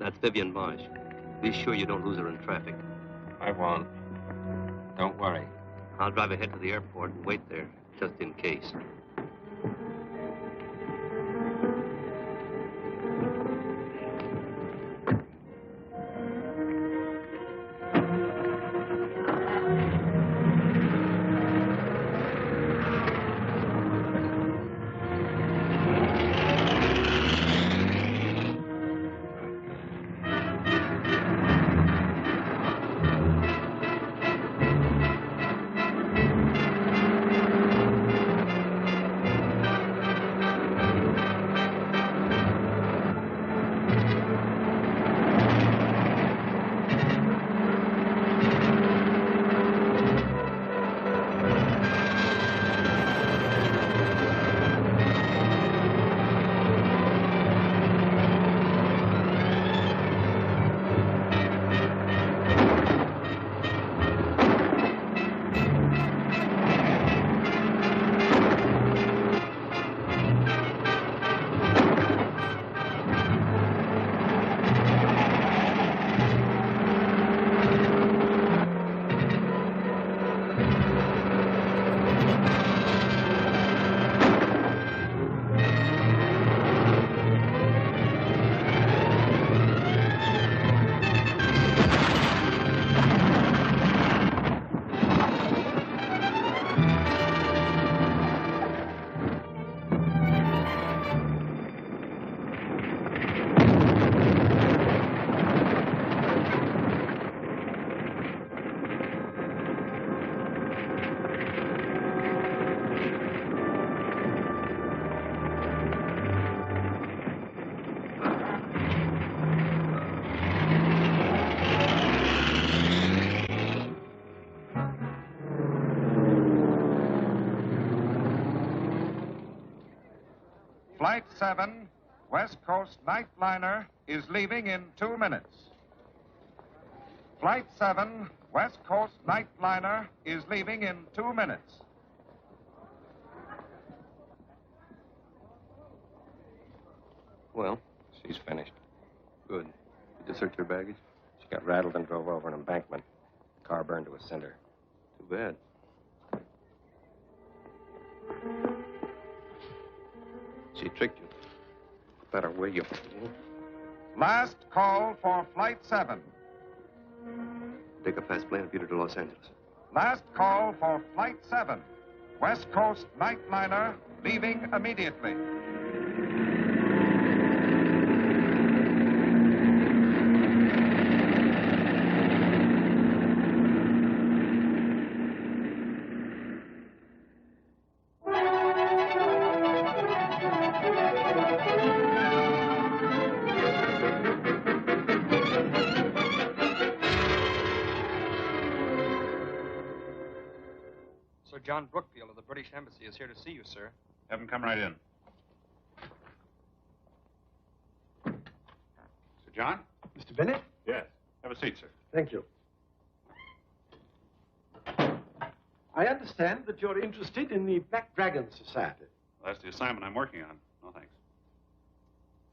That's Vivian Marsh. Be sure you don't lose her in traffic. I won't. Don't worry. I'll drive ahead to the airport and wait there, just in case. Flight 7, West Coast nightliner, is leaving in 2 minutes. Flight 7, West Coast nightliner, is leaving in 2 minutes. Well? She's finished. Good. Did you search her baggage? She got rattled and drove over an embankment. Car burned to a cinder. Too bad. She tricked you. Better will you? Last call for Flight 7. Take a fast plane and beat her to Los Angeles. Last call for Flight 7, West Coast nightliner, leaving immediately. John Brookfield of the British Embassy is here to see you, sir. Have him come right in. Sir John? Mr. Bennett? Yes. Have a seat, sir. Thank you. I understand that you're interested in the Black Dragon Society. Well, that's the assignment I'm working on. No, thanks.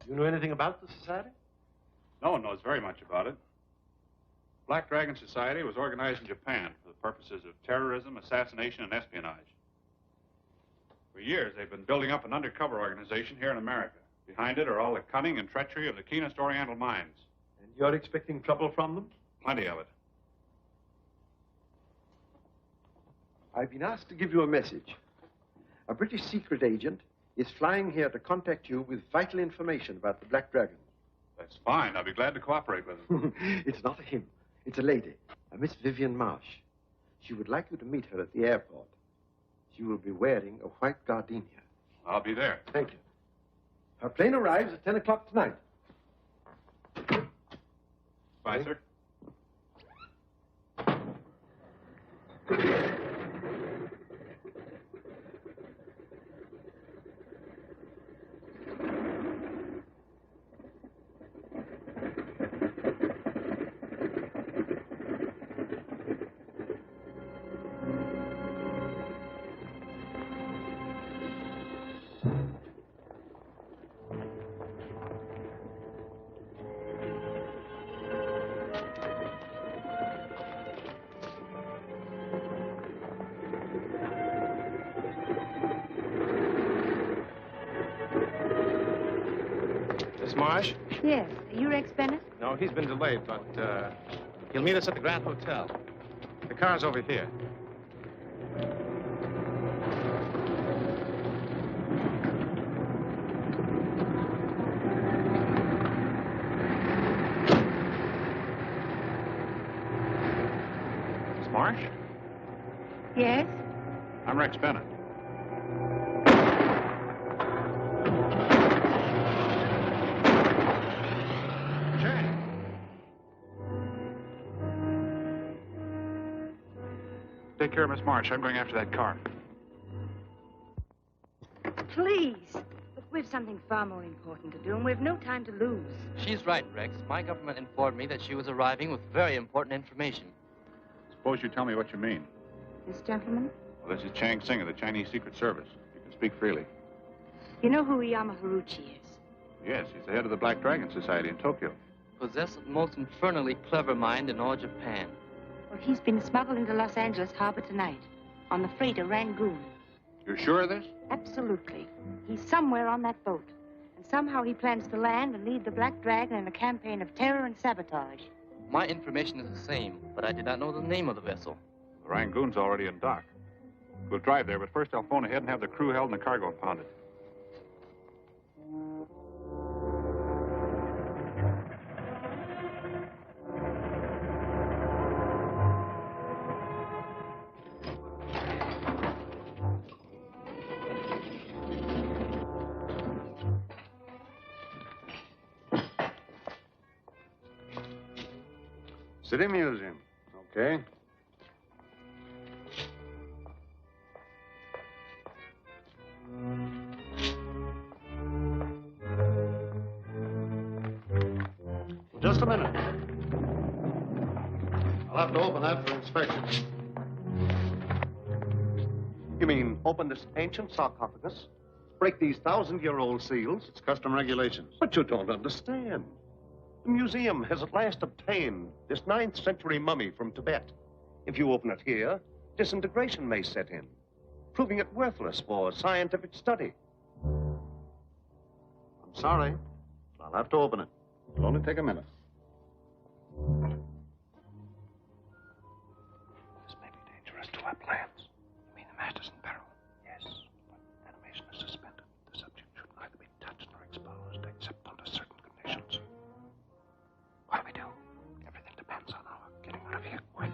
Do you know anything about the society? No one knows very much about it. Black Dragon Society was organized in Japan for the purposes of terrorism, assassination, and espionage. For years, they've been building up an undercover organization here in America. Behind it are all the cunning and treachery of the keenest Oriental minds. And you're expecting trouble from them? Plenty of it. I've been asked to give you a message. A British secret agent is flying here to contact you with vital information about the Black Dragon. That's fine. I'll be glad to cooperate with him. It's not a him. It's a lady, a Miss Vivian Marsh. She would like you to meet her at the airport. She will be wearing a white gardenia. I'll be there. Thank you. Her plane arrives at 10 o'clock tonight. Bye, sir. Miss Marsh? Yes. Are you Rex Bennett? No, he's been delayed, but he'll meet us at the Grand Hotel. The car's over here. Miss Marsh? Yes. I'm Rex Bennett. Take care of Miss Marsh. I'm going after that car. Please. Look, we've something far more important to do, and we've no time to lose. She's right, Rex. My government informed me that she was arriving with very important information. Suppose you tell me what you mean. This gentleman? Well, this is Chang Sing of the Chinese Secret Service. You can speak freely. You know who Iyama Haruchi is? Yes, he's the head of the Black Dragon Society in Tokyo. Possessed of the most infernally clever mind in all Japan. Well, he's been smuggled into Los Angeles harbor tonight on the freighter Rangoon. You're sure of this? Absolutely. He's somewhere on that boat. And somehow he plans to land and lead the Black Dragon in a campaign of terror and sabotage. My information is the same, but I did not know the name of the vessel. The Rangoon's already in dock. We'll drive there, but first I'll phone ahead and have the crew held and the cargo impounded. City Museum. Okay. Just a minute. I'll have to open that for inspection. You mean open this ancient sarcophagus? Break these 1,000-year-old seals? It's custom regulations. But you don't understand. The museum has at last obtained this 9th century mummy from Tibet. If you open it here, disintegration may set in, proving it worthless for scientific study. I'm sorry. I'll have to open it. It'll only take a minute. This may be dangerous to our plans. You mean the master's in peril? Yes, but animation is suspended. The subject should neither be touched nor exposed except under certain conditions. What do we do? Everything depends on our getting out of here quick.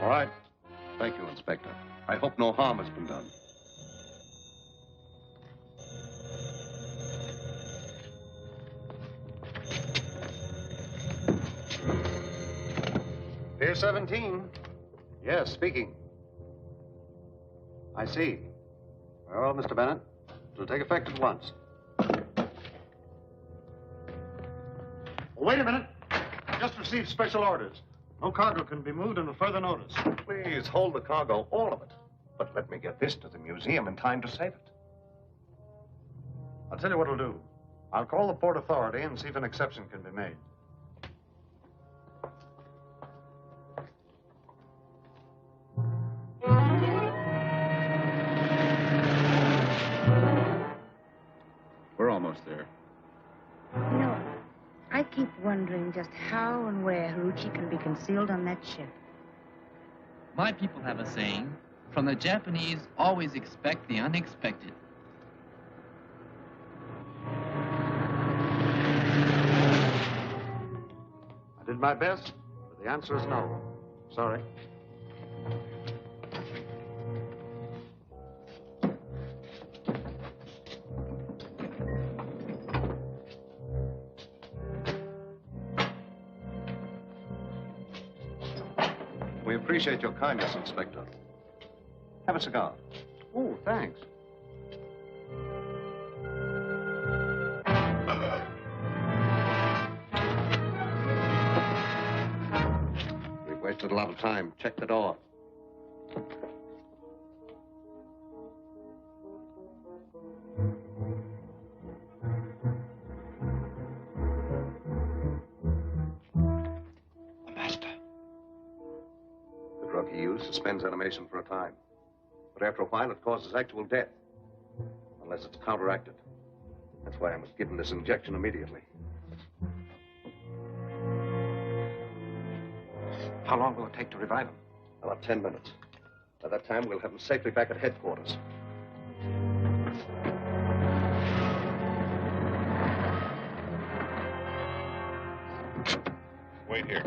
All right. Thank you, Inspector. I hope no harm has been done. Pier 17. Yes, speaking. I see. Well, Mr. Bennett, it'll take effect at once. Wait a minute. Just received special orders. No cargo can be moved until further notice. Please hold the cargo, all of it. But let me get this to the museum in time to save it. I'll tell you what I'll do. I'll call the Port Authority and see if an exception can be made. We're almost there. You know, I keep wondering just how and where Haruchi can be concealed on that ship. My people have a saying, from the Japanese, always expect the unexpected. I did my best, but the answer is no. Sorry. We appreciate your kindness, Inspector. Have a cigar. Oh, thanks. We've wasted a lot of time. Check the door. The master. He's in the drug he used suspends animation for a time. But after a while, it causes actual death. Unless it's counteracted. That's why I must give him this injection immediately. How long will it take to revive him? About 10 minutes. By that time, we'll have him safely back at headquarters. Wait here.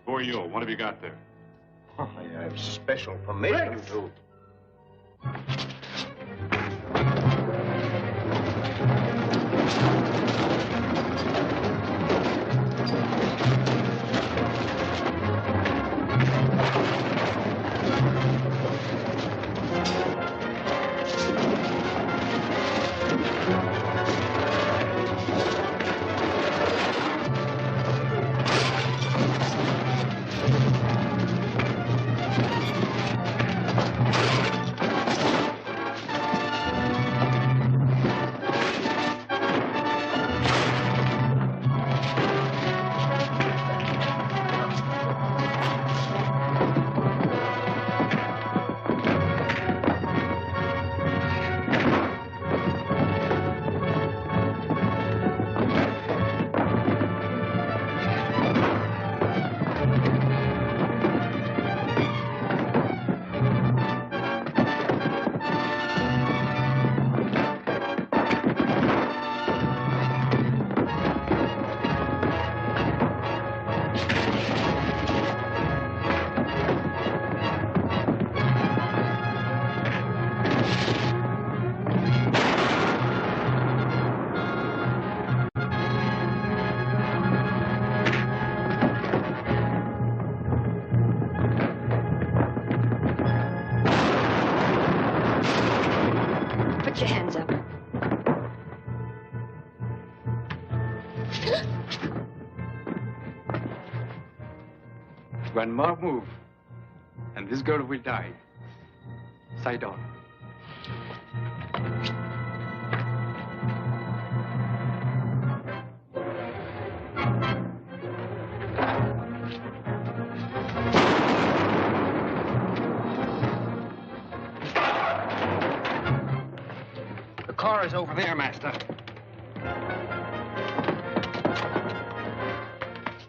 Who are you? What have you got there? Oh, I have special permission to... Put your hands up. One more move, and this girl will die. Side on. The car is over there, Master.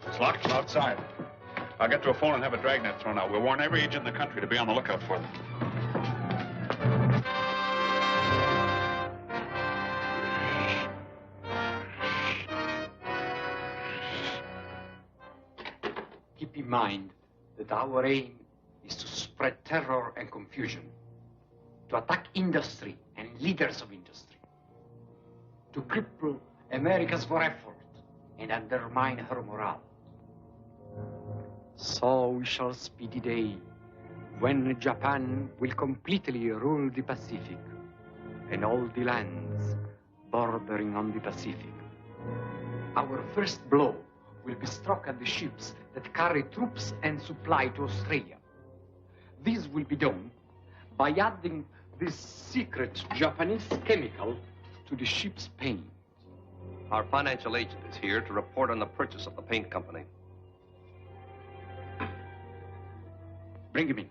It's locked from outside. I'll get to a phone and have a dragnet thrown out. We'll warn every agent in the country to be on the lookout for them. Keep in mind that our aim is to spread terror and confusion, to attack industry and leaders of industry, to cripple America's war effort and undermine her morale. So we shall speed the day when Japan will completely rule the Pacific and all the lands bordering on the Pacific. Our first blow will be struck at the ships that carry troops and supply to Australia. This will be done by adding this secret Japanese chemical to the ship's paint. Our financial agent is here to report on the purchase of the paint company. Bring him in.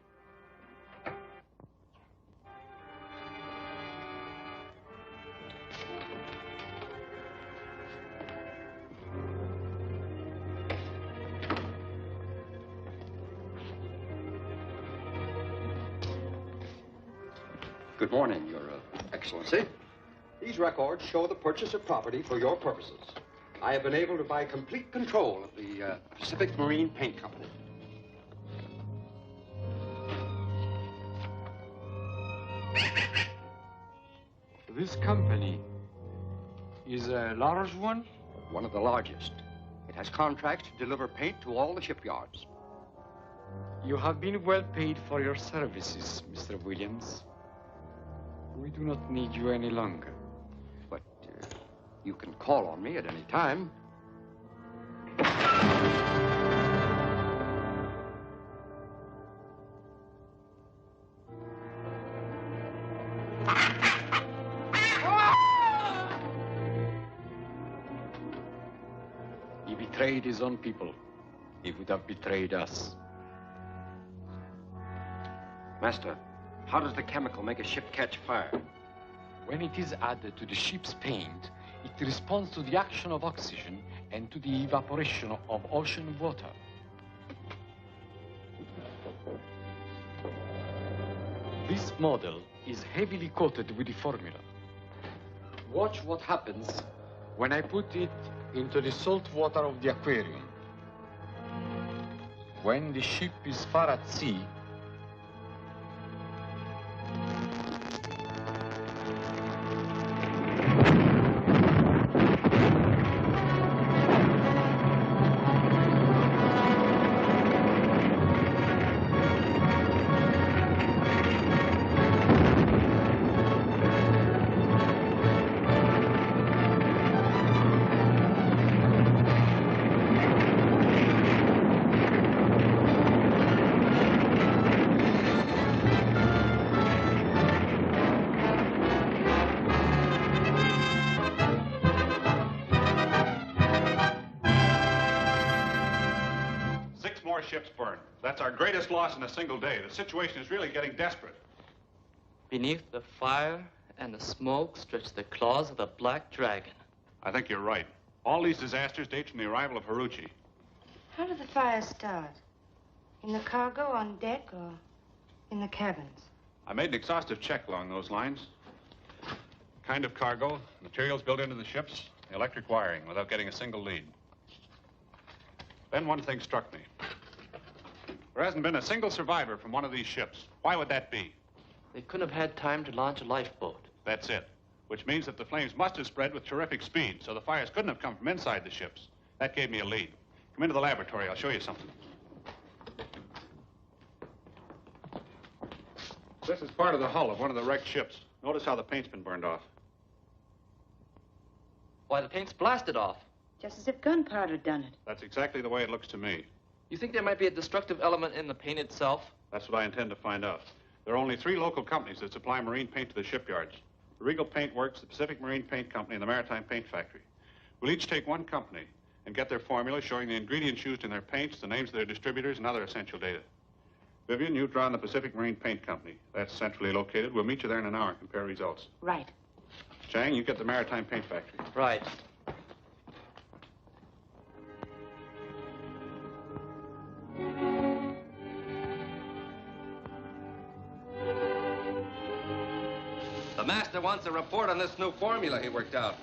Good morning, Your Excellency. These records show the purchase of property for your purposes. I have been able to buy complete control of the Pacific Marine Paint Company. This company is a large one? One of the largest. It has contracts to deliver paint to all the shipyards. You have been well paid for your services, Mr. Williams. We do not need you any longer. But you can call on me at any time. betrayed his own people, he would have betrayed us. Master, how does the chemical make a ship catch fire? When it is added to the ship's paint, it responds to the action of oxygen and to the evaporation of ocean water. This model is heavily coated with the formula. Watch what happens when I put it into the salt water of the aquarium. When the ship is far at sea, ships burned. That's our greatest loss in a single day. The situation is really getting desperate. Beneath the fire and the smoke stretch the claws of the Black Dragon. I think you're right. All these disasters date from the arrival of Haruchi. How did the fire start? In the cargo, on deck, or in the cabins? I made an exhaustive check along those lines. Kind of cargo, materials built into the ships, the electric wiring, without getting a single lead. Then one thing struck me. There hasn't been a single survivor from one of these ships. Why would that be? They couldn't have had time to launch a lifeboat. That's it. Which means that the flames must have spread with terrific speed, so the fires couldn't have come from inside the ships. That gave me a lead. Come into the laboratory. I'll show you something. This is part of the hull of one of the wrecked ships. Notice how the paint's been burned off. Why, the paint's blasted off. Just as if gunpowder had done it. That's exactly the way it looks to me. You think there might be a destructive element in the paint itself? That's what I intend to find out. There are only 3 local companies that supply marine paint to the shipyards. The Regal Paint Works, the Pacific Marine Paint Company, and the Maritime Paint Factory. We'll each take one company and get their formula showing the ingredients used in their paints, the names of their distributors, and other essential data. Vivian, you draw on the Pacific Marine Paint Company. That's centrally located. We'll meet you there in an hour and compare results. Right. Chang, you get the Maritime Paint Factory. Right. The master wants a report on this new formula he worked out.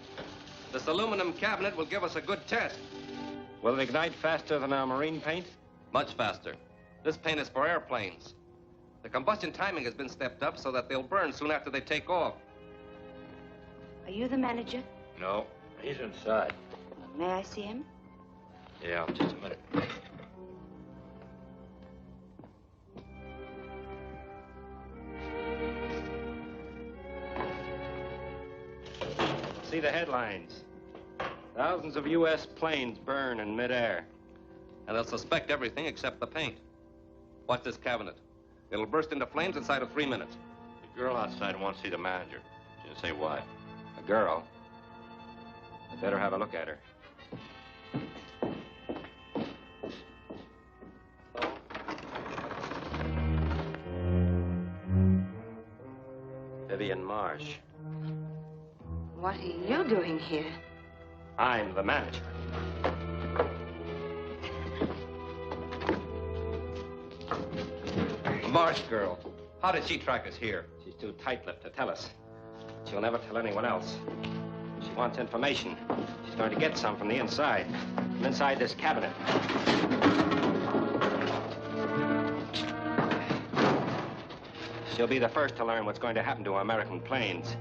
This aluminum cabinet will give us a good test. Will it ignite faster than our marine paint? Much faster. This paint is for airplanes. The combustion timing has been stepped up so that they'll burn soon after they take off. Are you the manager? No, he's inside. May I see him? Yeah, just a minute. See the headlines. Thousands of U.S. planes burn in midair. And they'll suspect everything except the paint. Watch this cabinet. It'll burst into flames inside of 3 minutes. The girl outside wants to see the manager. She didn't say why. A girl? I better have a look at her. Vivian Marsh. What are you doing here? I'm the manager. The Marsh girl. How did she track us here? She's too tight-lipped to tell us. She'll never tell anyone else. She wants information. She's going to get some from the inside. From inside this cabinet. She'll be the first to learn what's going to happen to American planes.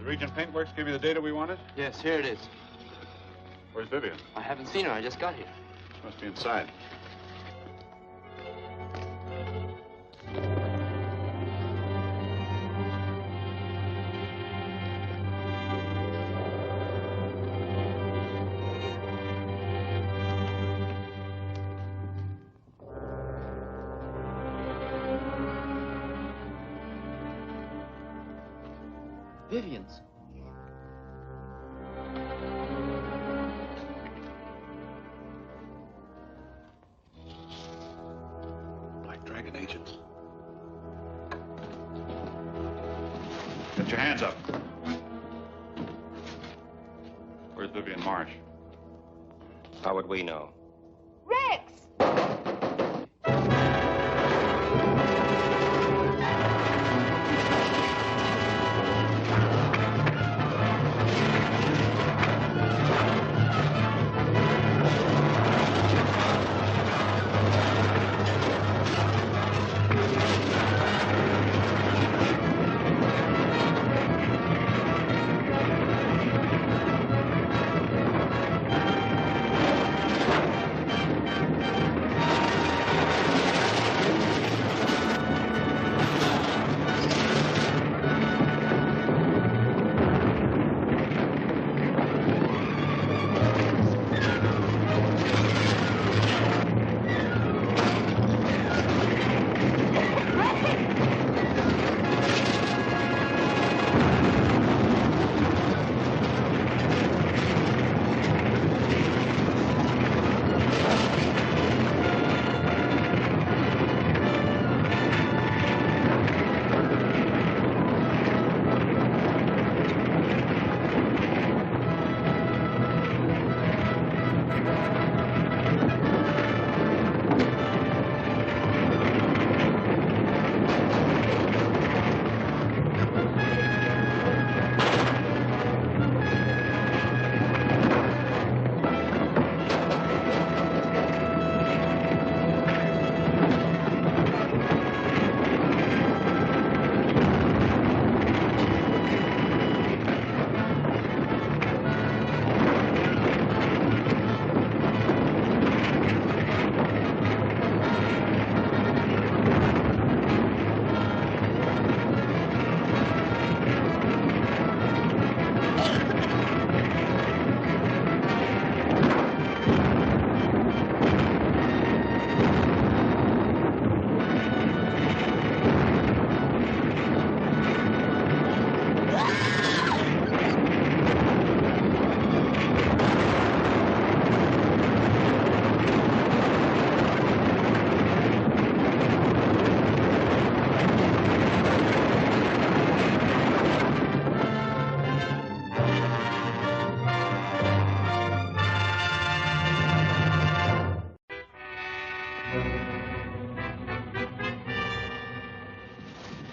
Regent Paintworks give you the data we wanted? Yes, here it is. Where's Vivian? I haven't seen her. I just got here. She must be inside. Vivian's. Black Dragon agents. Get your hands up. Where's Vivian Marsh? How would we know? Rex!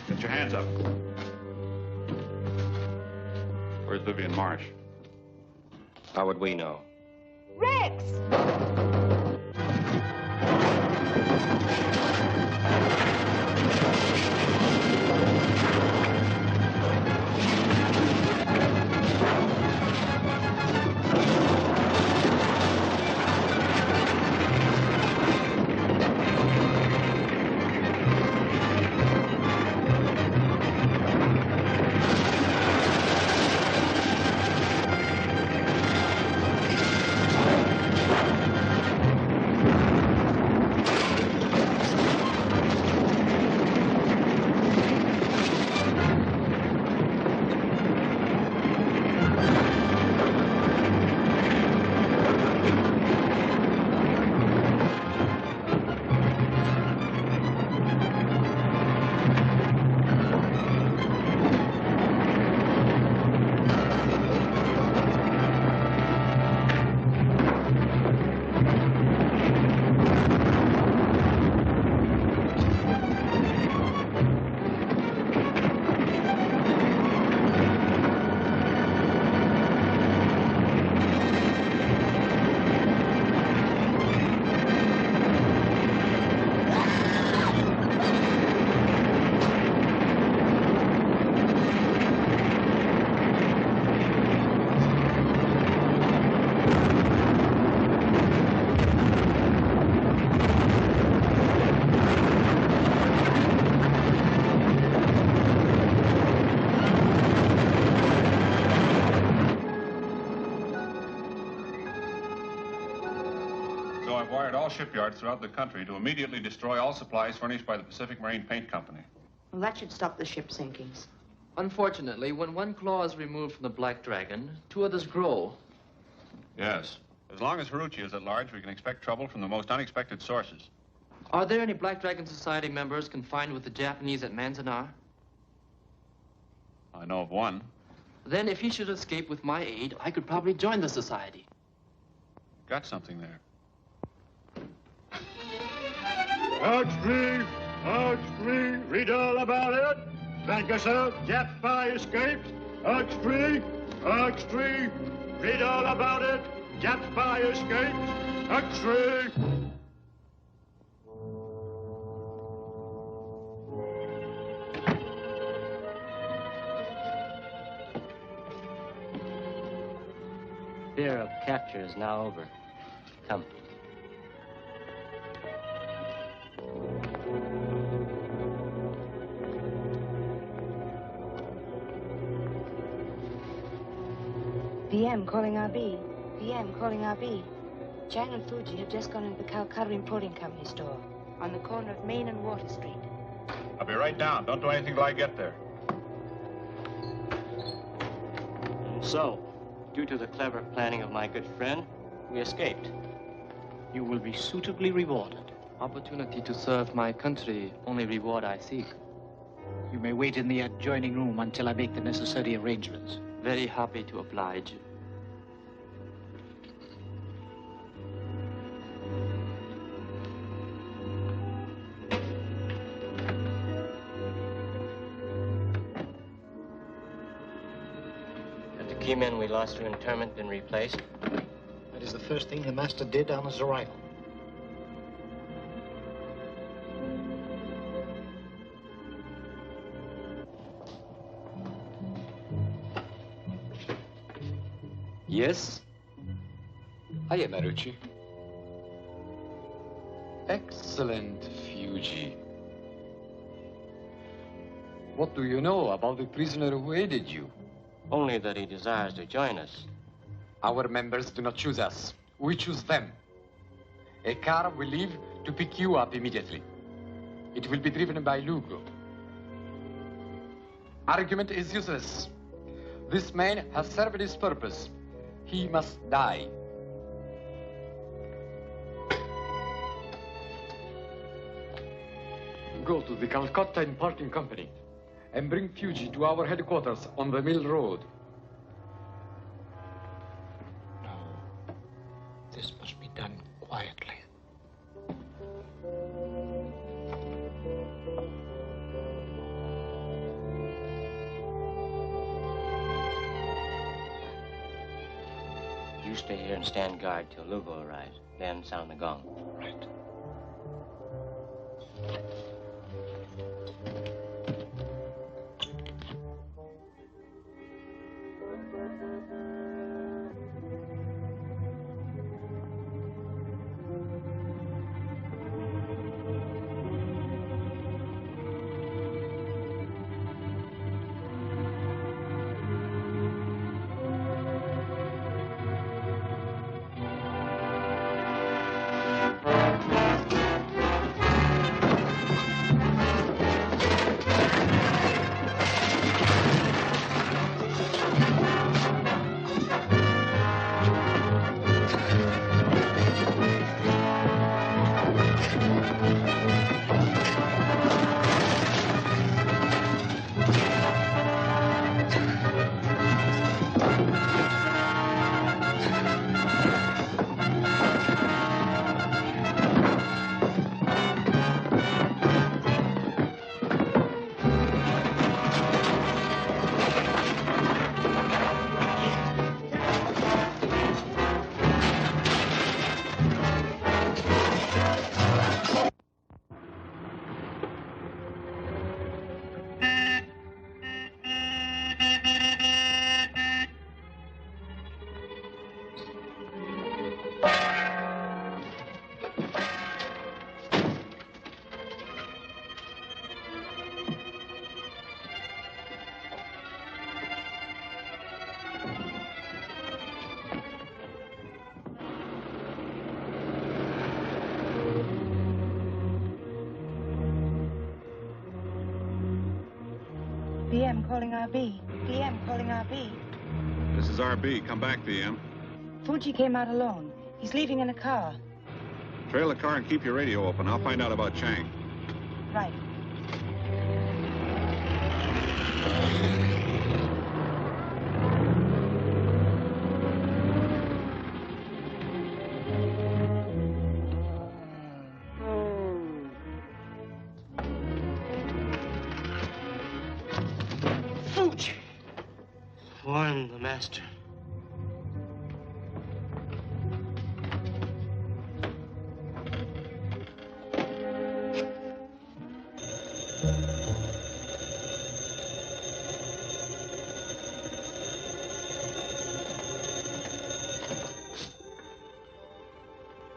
Get your hands up. Where's Vivian Marsh? How would we know? Rex! I've wired all shipyards throughout the country to immediately destroy all supplies furnished by the Pacific Marine Paint Company. Well, that should stop the ship sinkings. Unfortunately, when one claw is removed from the Black Dragon, two others grow. Yes. As long as Haruchi is at large, we can expect trouble from the most unexpected sources. Are there any Black Dragon Society members confined with the Japanese at Manzanar? I know of one. Then if he should escape with my aid, I could probably join the society. Got something there. Arch 3, read all about it. Thank you, sir. Jap spy escaped. Arch 3, read all about it. Jap spy escaped. Arch 3. Fear of capture is now over. Come. VM calling RB. VM calling RB. Chang and Fuji have just gone into the Calcutta Importing Company store on the corner of Main and Water Street. I'll be right down. Don't do anything till I get there. So, due to the clever planning of my good friend, we escaped. You will be suitably rewarded. Opportunity to serve my country, only reward I seek. You may wait in the adjoining room until I make the necessary arrangements. Very happy to oblige. Have the key men we lost to internment been replaced? That is the first thing the master did on his arrival. Yes? I am Haruchi. Excellent, Fuji. What do you know about the prisoner who aided you? Only that he desires to join us. Our members do not choose us. We choose them. A car will leave to pick you up immediately. It will be driven by Lugo. Argument is useless. This man has served his purpose. He must die. Go to the Calcutta Importing Company and bring Fuji to our headquarters on the Mill Road. No. This must be done quietly. You stay here and stand guard till Lugo arrives. Then sound the gong. Right. calling RB. VM calling RB. This is RB. Come back, VM. Fuji came out alone. He's leaving in a car. Trail the car and keep your radio open. I'll find out about Chang. Right. Fuji! Warn the master.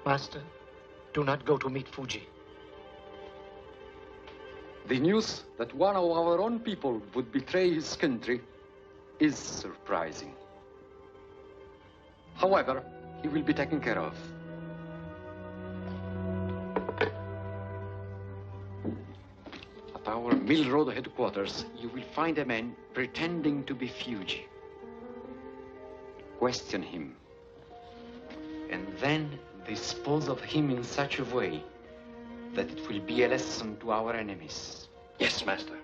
Master, do not go to meet Fuji. The news that one of our own people would betray his country is surprising. However, he will be taken care of. At our Mill Road headquarters, you will find a man pretending to be Fuji. Question him, and then dispose of him in such a way that it will be a lesson to our enemies. Yes, master.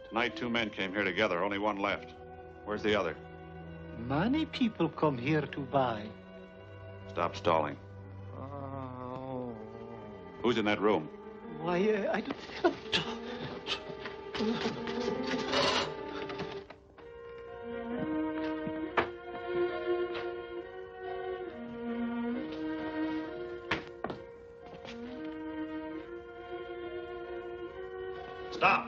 Tonight, 2 men came here together. Only one left. Where's the other? Many people come here to buy. Stop stalling. Oh. Who's in that room? Why, I don't... Stop!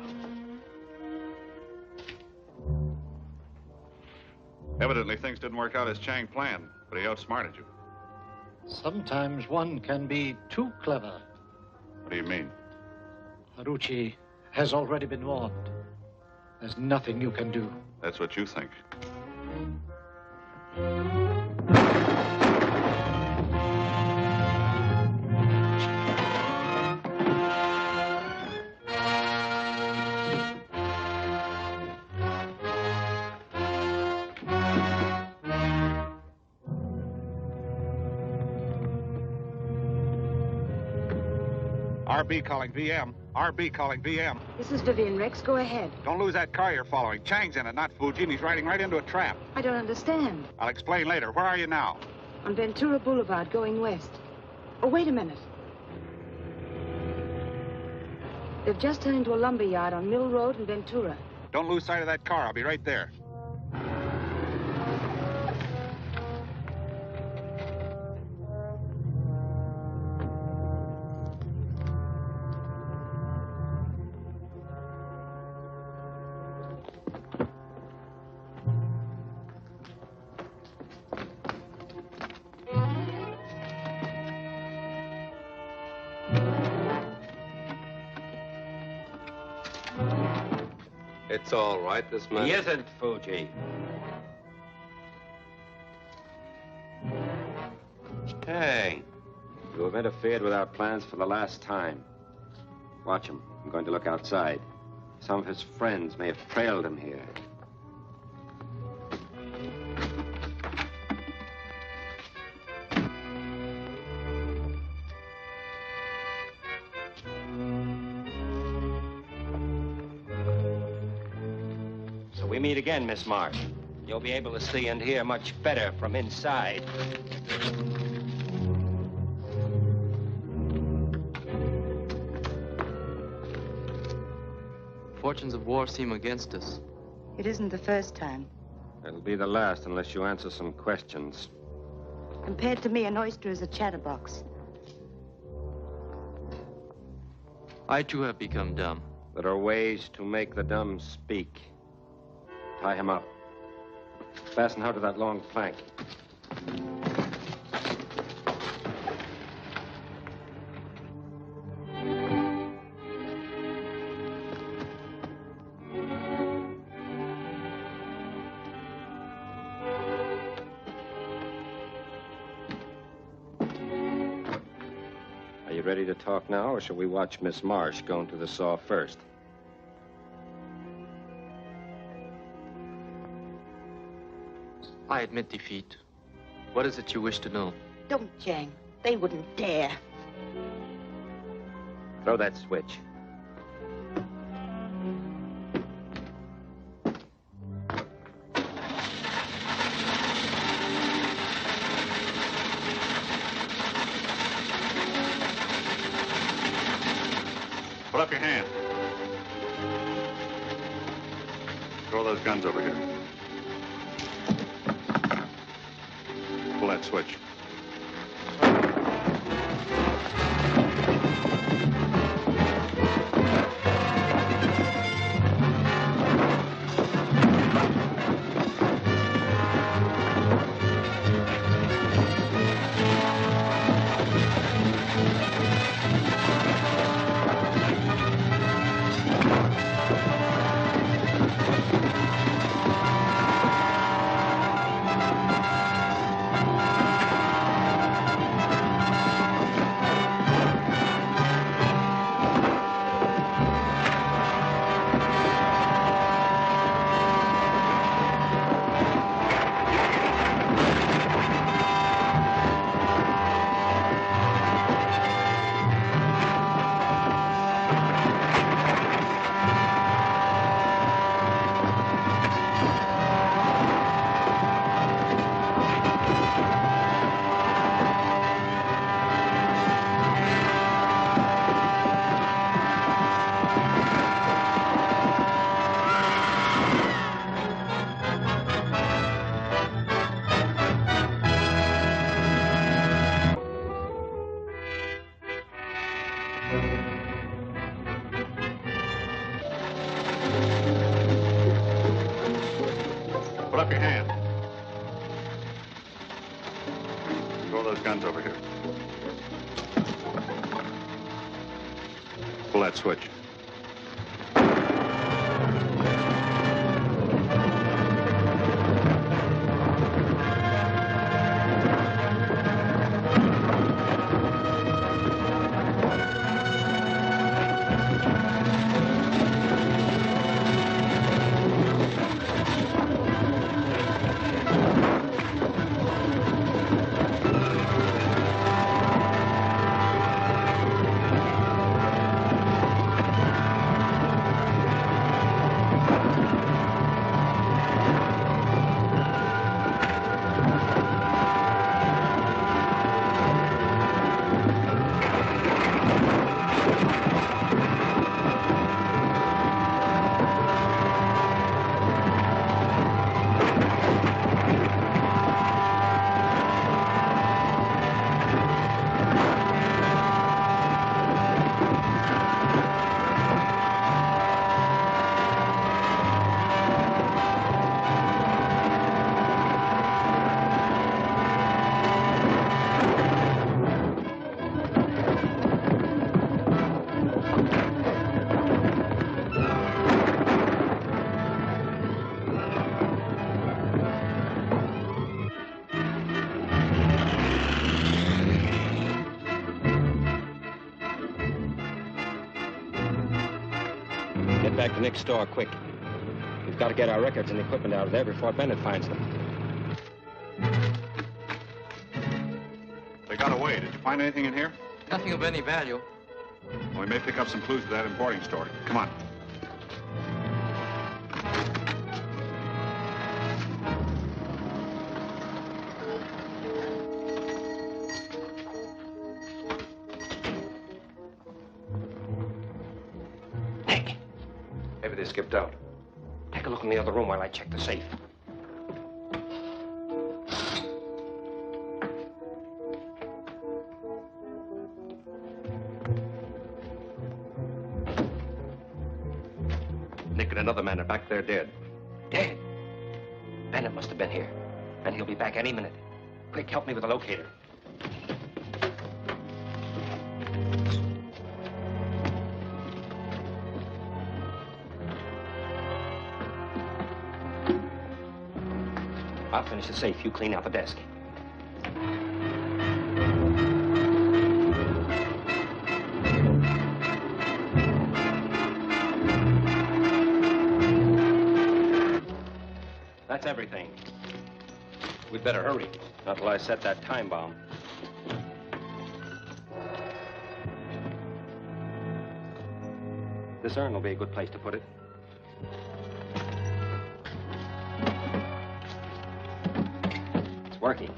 Evidently, things didn't work out as Chang planned, but he outsmarted you. Sometimes one can be too clever. What do you mean? Haruchi has already been warned. There's nothing you can do. That's what you think. RB calling VM. RB calling VM. This is Vivian Rex. Go ahead. Don't lose that car you're following. Chang's in it, not Fuji, and he's riding right into a trap. I don't understand. I'll explain later. Where are you now? On Ventura Boulevard, going west. Oh, wait a minute. They've just turned into a lumber yard on Mill Road in Ventura. Don't lose sight of that car. I'll be right there. It's all right, this man... He isn't, Fuji. Hey, you have interfered with our plans for the last time. Watch him. I'm going to look outside. Some of his friends may have trailed him here. We meet again, Miss Marsh. You'll be able to see and hear much better from inside. Fortunes of war seem against us. It isn't the first time. It'll be the last unless you answer some questions. Compared to me, an oyster is a chatterbox. I too have become dumb. There are ways to make the dumb speak. Tie him up. Fasten her to that long plank. ready to talk now, or shall we watch Miss Marsh go into the saw first? I admit defeat. What is it you wish to know? Don't, Chang. They wouldn't dare. Throw that switch. Put up your hand. Throw those guns over here. Pull that switch. Put up your hand. Throw those guns over here. Pull that switch. Get back to Nick's store, quick. We've got to get our records and equipment out of there before Bennett finds them. They got away. Did you find anything in here? Nothing of any value. Well, we may pick up some clues to that importing story. Come on. Nick, maybe they skipped out. Take a look in the other room while I check the safe. Nick and another man are back there dead. Dead? Bennett must have been here. And he'll be back any minute. Quick, help me with the locator. I'll finish the safe. You clean out the desk. That's everything. We'd better hurry. Not till I set that time bomb. This urn will be a good place to put it. It's working.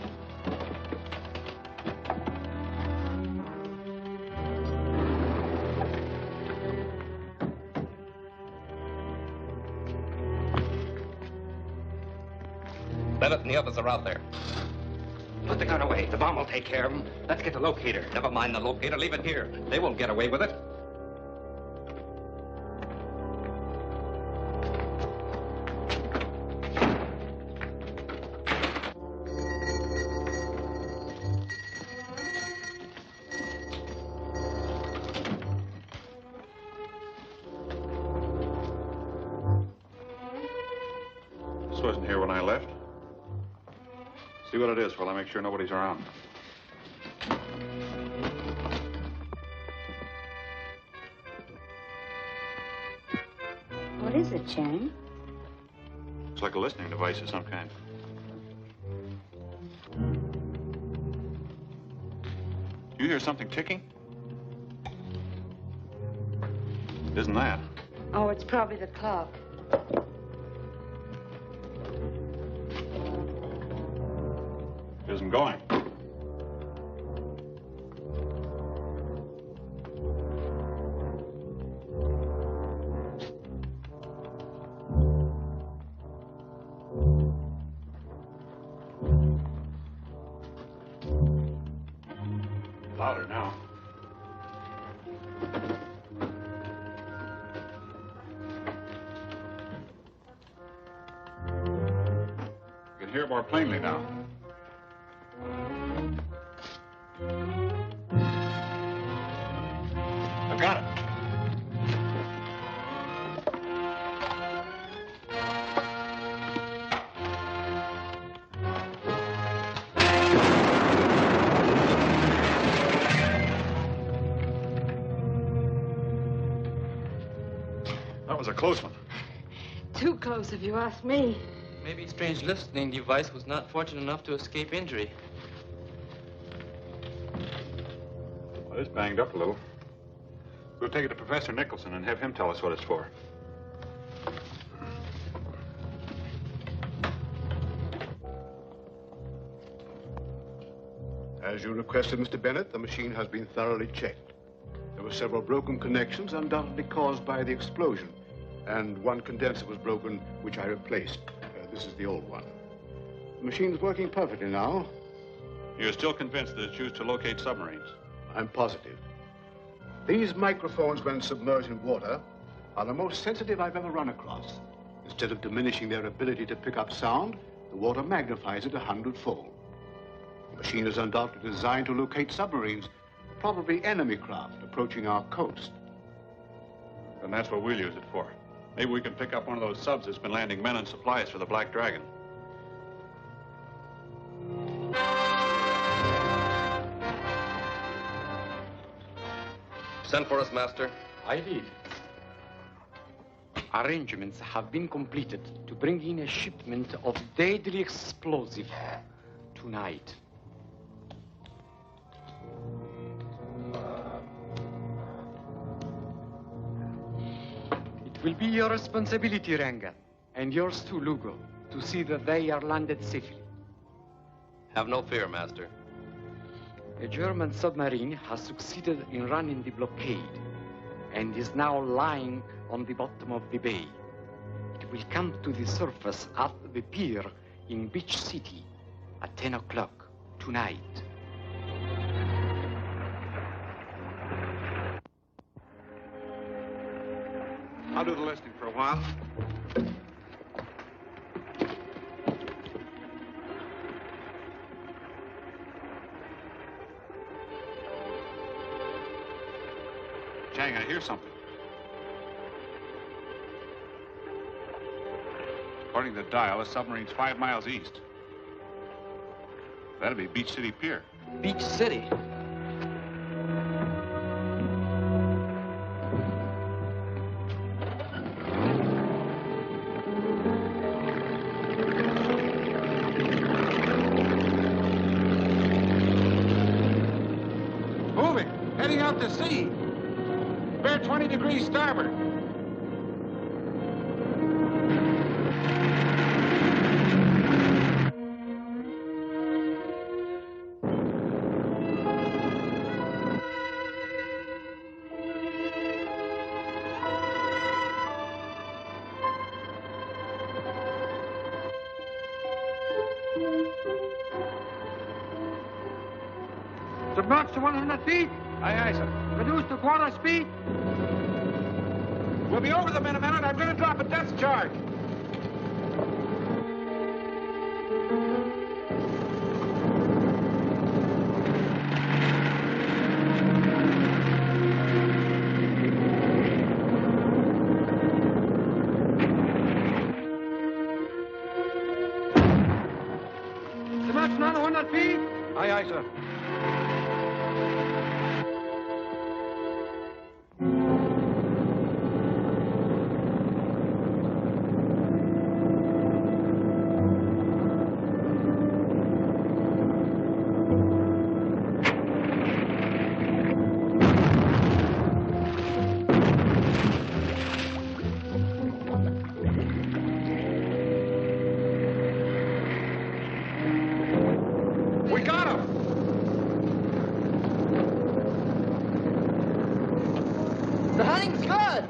Bennett and the others are out there. Put the gun away. The bomb will take care of them. Let's get the locator. Never mind the locator. Leave it here. They won't get away with it. This wasn't here when I left. See what it is while I make sure nobody's around. What is it, Chang? It's like a listening device of some kind. Do you hear something ticking? Isn't that? Oh, it's probably the clock. It isn't going. Louder now. You can hear it more plainly now. I've got it. That was a close one. Too close, if you ask me. Maybe strange listening device was not fortunate enough to escape injury. Well, it's banged up a little. We'll take it to Professor Nicholson and have him tell us what it's for. As you requested, Mr. Bennett, the machine has been thoroughly checked. There were several broken connections undoubtedly caused by the explosion, and one condenser was broken, which I replaced. This is the old one. The machine's working perfectly now. You're still convinced that it's used to locate submarines? I'm positive. These microphones, when submerged in water, are the most sensitive I've ever run across. Instead of diminishing their ability to pick up sound, the water magnifies it 100-fold. The machine is undoubtedly designed to locate submarines, probably enemy craft approaching our coast. And that's what we'll use it for. Maybe we can pick up one of those subs that's been landing men and supplies for the Black Dragon. Send for us, Master. I did. Arrangements have been completed to bring in a shipment of deadly explosive tonight. It will be your responsibility, Ranga, and yours too, Lugo, to see that they are landed safely. Have no fear, Master. A German submarine has succeeded in running the blockade and is now lying on the bottom of the bay. It will come to the surface at the pier in Beach City at 10 o'clock tonight. I'll do the listening for a while. Chang, I hear something. According to the dial, the submarine's 5 miles east. That'll be Beach City Pier. Beach City? out to sea. Bear 20 degrees starboard. Submerged to 100 feet. Aye, aye, sir. Reduced to quarter speed. We'll be over them in a minute. I'm going to drop a depth charge. Submerged another 100 feet. Aye, aye, sir. We got him! The hunting's good.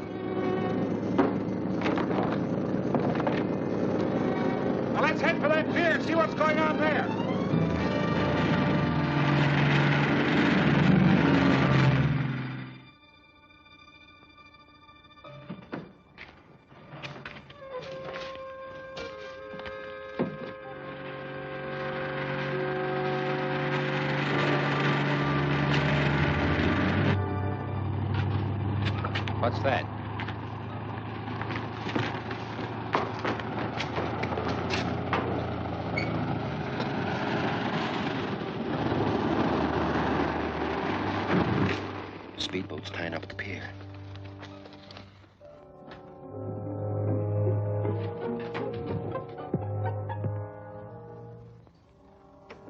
Now let's head for that pier and see what's going on there. What's that? Speedboat's tying up at the pier.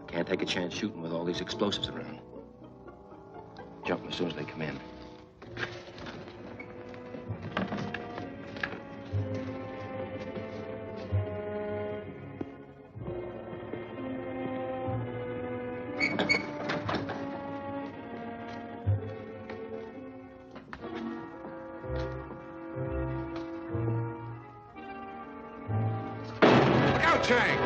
Can't take a chance shooting with all these explosives around. Jump them as soon as they come in. Look out, Chang!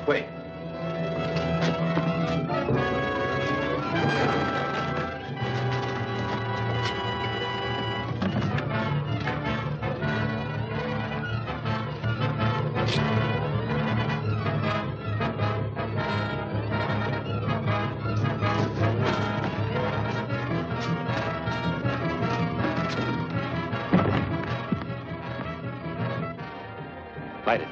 Wait. Light it.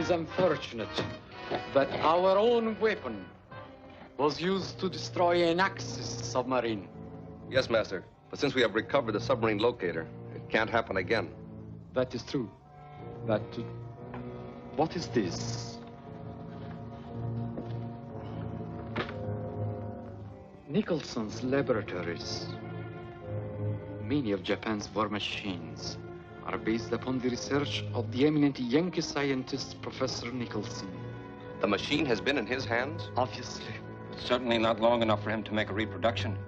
is unfortunate that our own weapon was used to destroy an Axis submarine. Yes, Master. But since we have recovered the submarine locator, it can't happen again. That is true. But what is this? Nicholson's laboratories. Many of Japan's war machines are based upon the research of the eminent Yankee scientist, Professor Nicholson. The machine has been in his hands? Obviously. Certainly not long enough for him to make a reproduction.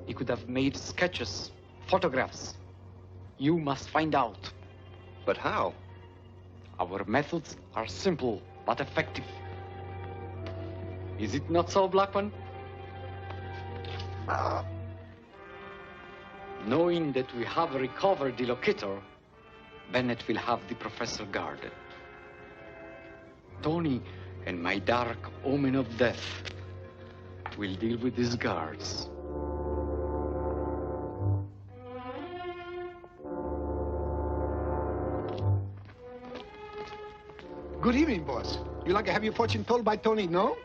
He could have made sketches, photographs. You must find out. But how? Our methods are simple but effective. Is it not so, Blackman? Knowing that we have recovered the locator, Bennett will have the professor guarded. Tony and my dark omen of death will deal with these guards. Good evening, boss. You like to have your fortune told by Tony, no?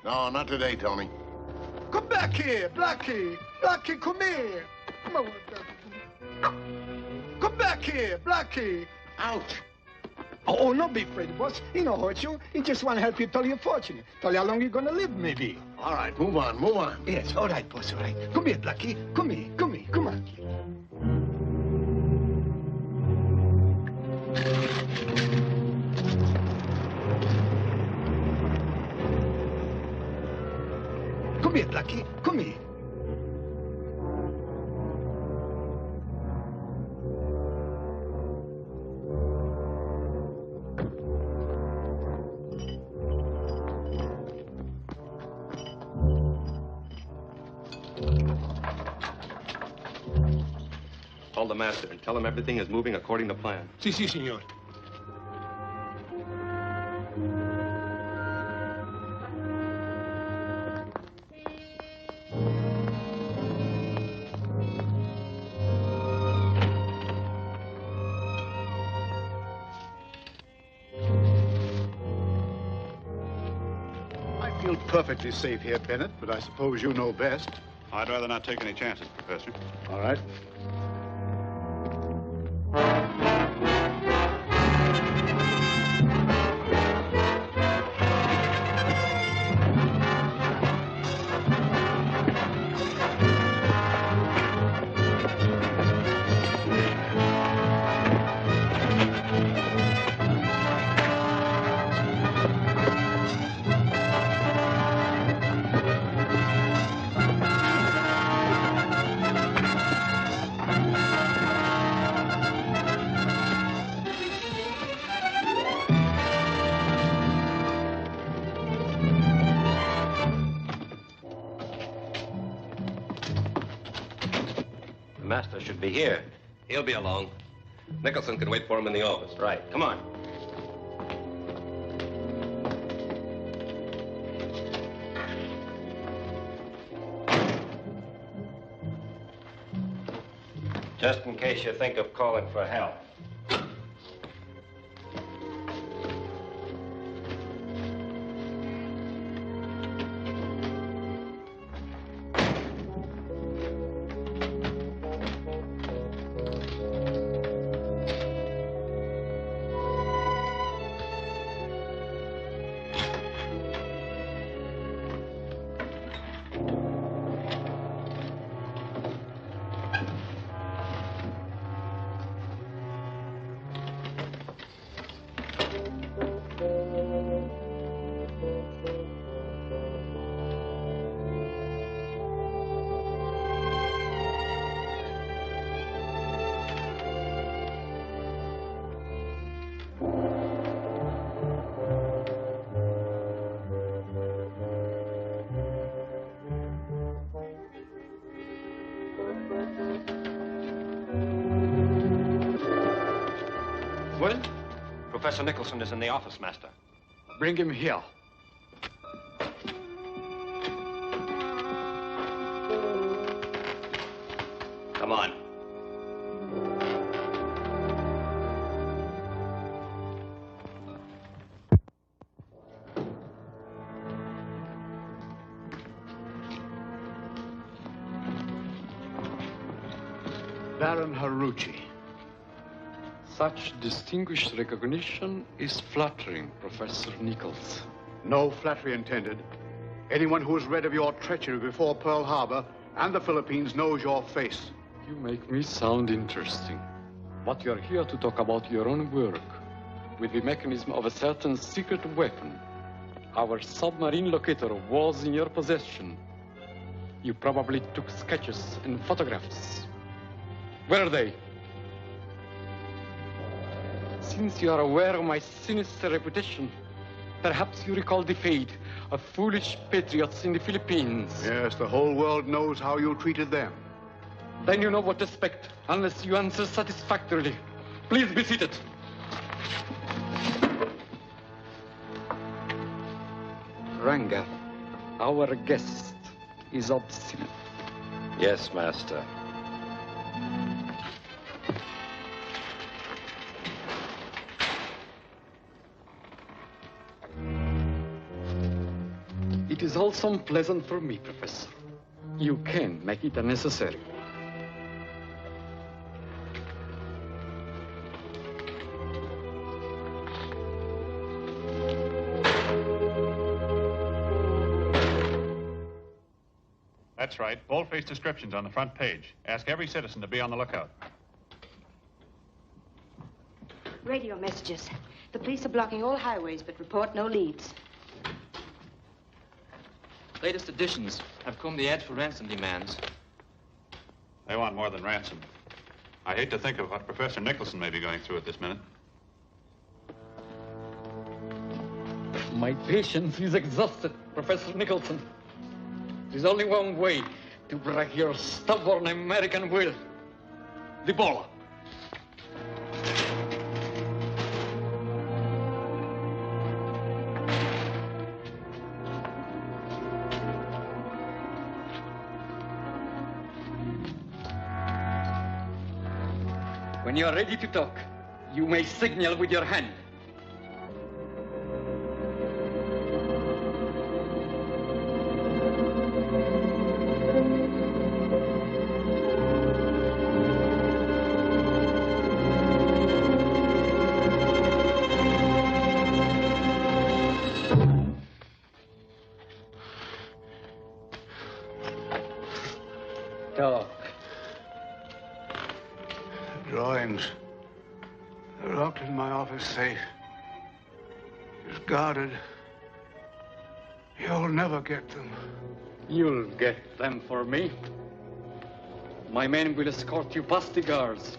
No, not today, Tony. Come back here, Blackie. Blackie, come here. Come back here, Blackie. Ouch. Oh, don't be afraid, boss. He don't hurt you. He just want to help you tell your fortune. Tell you how long you're going to live, maybe. All right, move on, move on. Yes, all right, boss, all right. Come here, Blackie. Come here, come here, come on. Come here, Blackie. Come here. Call the master and tell him everything is moving according to plan. Si, senor. I feel perfectly safe here, Bennett, but I suppose you know best. I'd rather not take any chances, Professor. All right. The master should be here. He'll be along. Nicholson can wait for him in the office. Right. Come on. Just in case you think of calling for help. Well, Professor Nicholson is in the office, Master. bring him here. Come on. Baron Haruchi. Such distinguished recognition is flattering, Professor Nichols. No flattery intended. Anyone who has read of your treachery before Pearl Harbor and the Philippines knows your face. You make me sound interesting. But you're here to talk about your own work with the mechanism of a certain secret weapon. Our submarine locator was in your possession. You probably took sketches and photographs. Where are they? Since you are aware of my sinister reputation, perhaps you recall the fate of foolish patriots in the Philippines. Yes, the whole world knows how you treated them. Then you know what to expect, unless you answer satisfactorily. Please be seated. Ranga, our guest is obstinate. Yes, Master. It is also unpleasant for me, Professor. You can make it unnecessary. That's right. Boldface descriptions on the front page. Ask every citizen to be on the lookout. Radio messages. The police are blocking all highways, but report no leads. Latest editions have come the ads for ransom demands. They want more than ransom. I hate to think of what Professor Nicholson may be going through at this minute. My patience is exhausted, Professor Nicholson. There's only one way to break your stubborn American will. The bola. When you are ready to talk, you may signal with your hand. Talk. Drawings. They're locked in my office safe. It's guarded. You'll never get them. You'll get them for me. My men will escort you past the guards.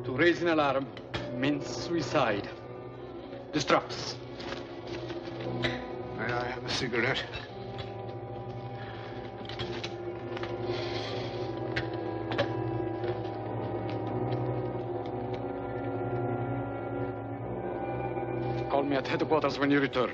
To raise an alarm means suicide. The straps. May I have a cigarette? Call me at headquarters when you return.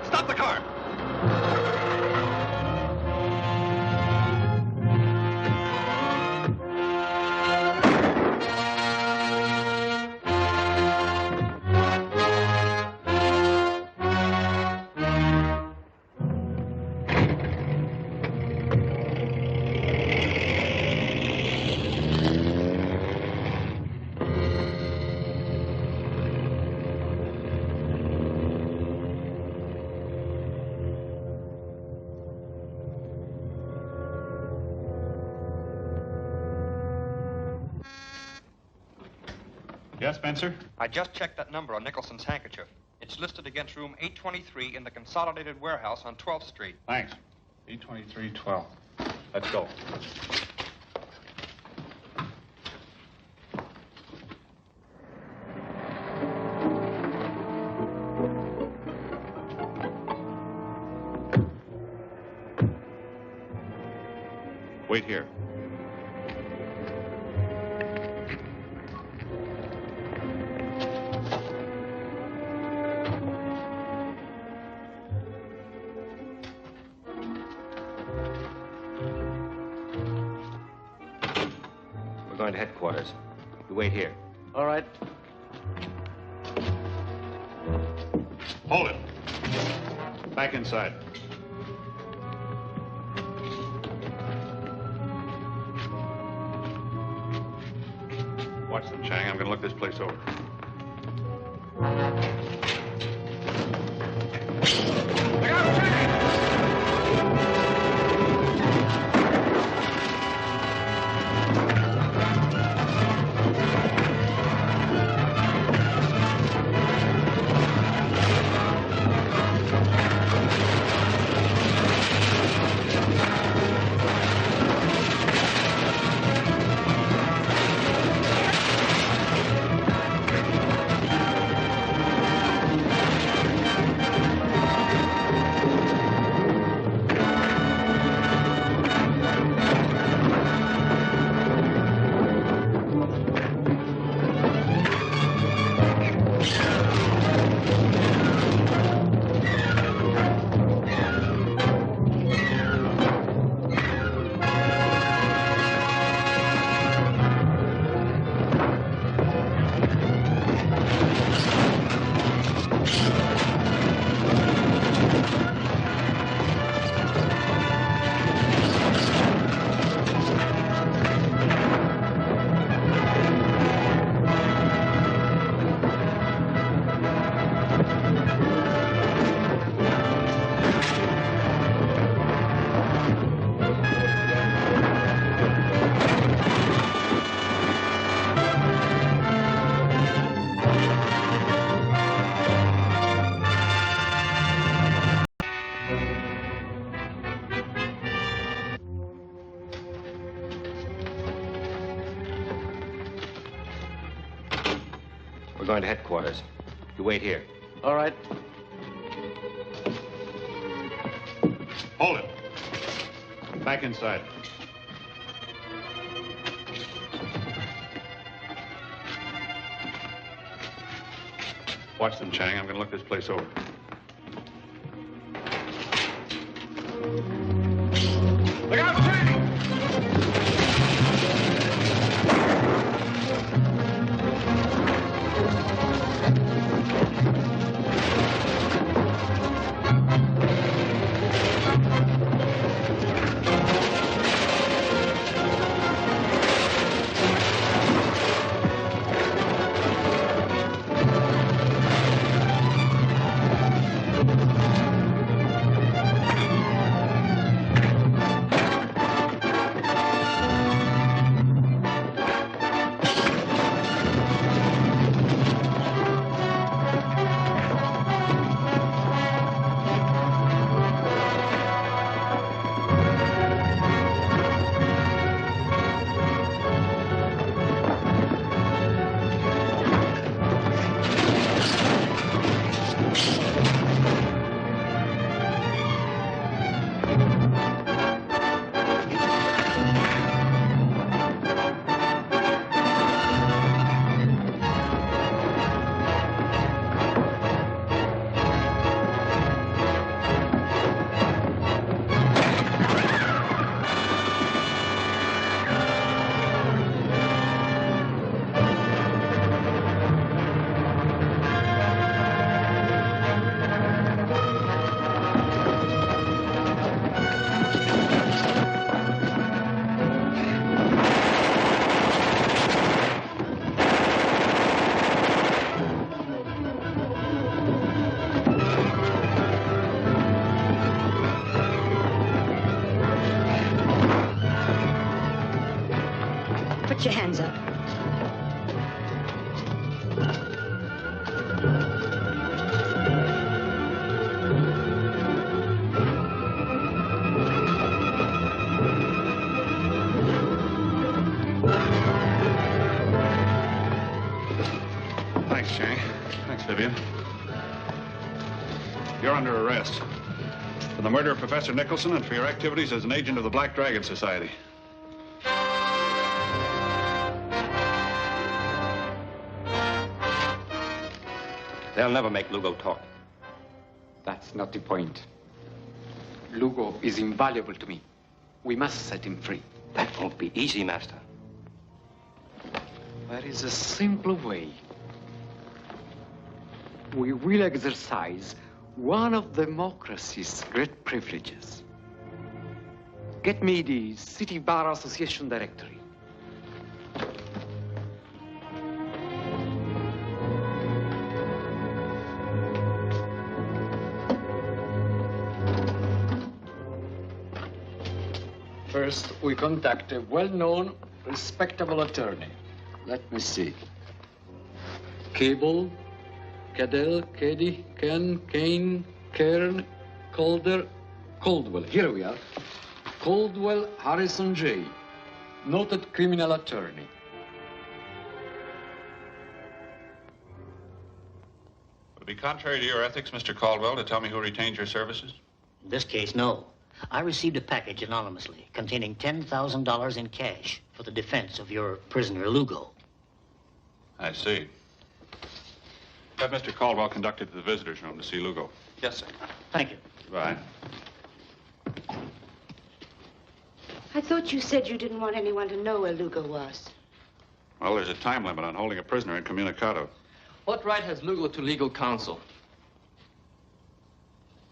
Stop the car! Yes, Spencer? I just checked that number on Nicholson's handkerchief. It's listed against room 823 in the Consolidated Warehouse on 12th Street. Thanks. 823-12. Let's go. Wait here. We're going to headquarters. You wait here. All right. Hold it. Back inside. Watch them, Chang. I'm going to look this place over. Look out, Chang! We're going to headquarters. You wait here. All right. Hold it. Back inside. Watch them, Chang. I'm going to look this place over. Look out, Chang! Put your hands up. Thanks, Chang. Thanks, Vivian. You're under arrest for the murder of Professor Nicholson and for your activities as an agent of the Black Dragon Society. They'll never make Lugo talk. That's not the point. Lugo is invaluable to me. We must set him free. That won't be easy, Master. There is a simple way. We will exercise one of democracy's great privileges. Get me the City Bar Association directory. First, we contact a well-known, respectable attorney. Let me see. Cable, Cadell, Caddy, Ken, Kane, Cairn, Calder, Caldwell. Here we are. Caldwell Harrison J., noted criminal attorney. Would it be contrary to your ethics, Mr. Caldwell, to tell me who retained your services? In this case, no. I received a package anonymously containing $10,000 in cash for the defense of your prisoner, Lugo. I see. Have Mr. Caldwell conducted to the visitor's room to see Lugo. Yes, sir. Thank you. Goodbye. I thought you said you didn't want anyone to know where Lugo was. Well, there's a time limit on holding a prisoner incommunicado. What right has Lugo to legal counsel?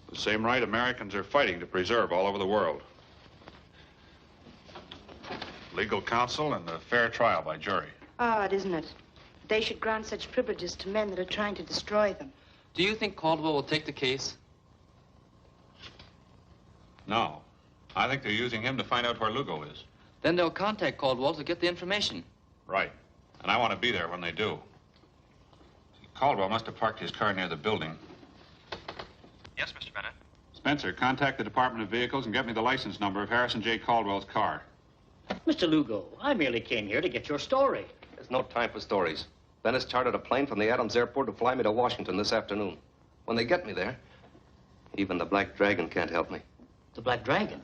The same right Americans are fighting to preserve all over the world. Legal counsel and a fair trial by jury. Odd, isn't it? They should grant such privileges to men that are trying to destroy them. Do you think Caldwell will take the case? No. I think they're using him to find out where Lugo is. Then they'll contact Caldwell to get the information. Right. And I want to be there when they do. See, Caldwell must have parked his car near the building. Yes, Mr. Bennett. Spencer, contact the Department of Vehicles and get me the license number of Harrison J. Caldwell's car. Mr. Lugo, I merely came here to get your story. There's no time for stories. Bennett's chartered a plane from the Adams Airport to fly me to Washington this afternoon. When they get me there, even the Black Dragon can't help me. The Black Dragon?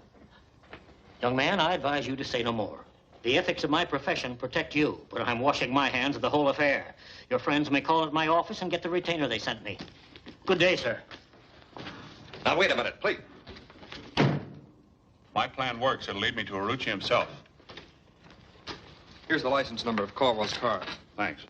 Young man, I advise you to say no more. The ethics of my profession protect you, but I'm washing my hands of the whole affair. Your friends may call at my office and get the retainer they sent me. Good day, sir. Now, wait a minute, please. My plan works. It'll lead me to Arucci himself. Here's the license number of Caldwell's car. Thanks.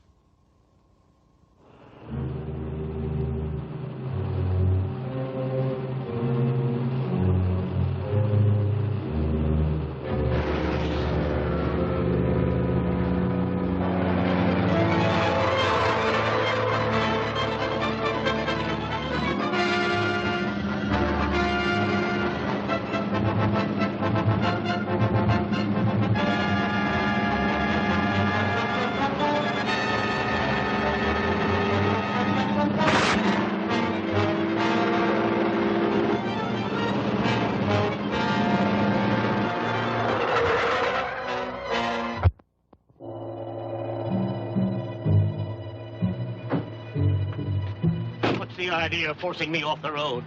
Idea of forcing me off the road.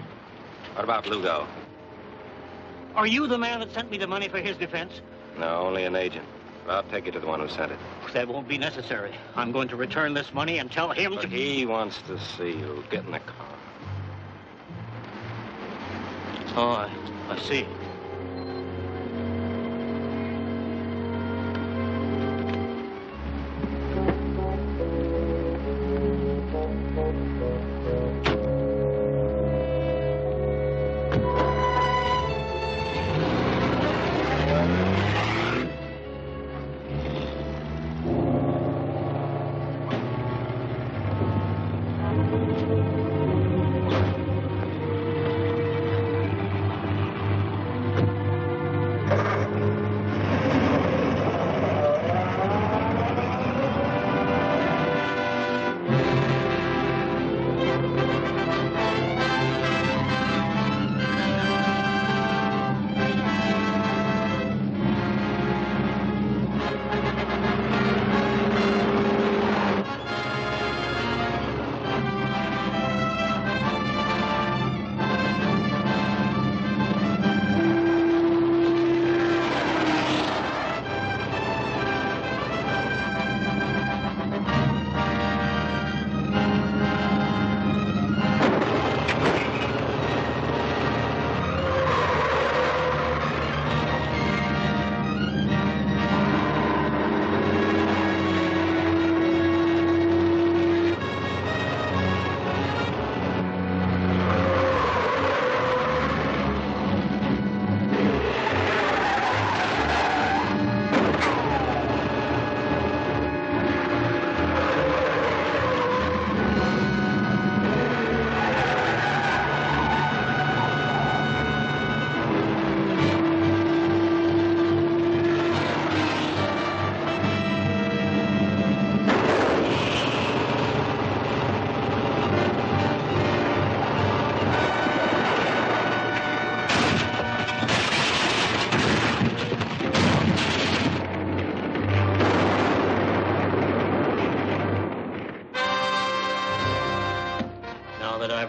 What about Lugo? Are you the man that sent me the money for his defense? No, only an agent. But I'll take you to the one who sent it. That won't be necessary. I'm going to return this money and tell him But to... he wants to see you. Get in the car. Oh, I see.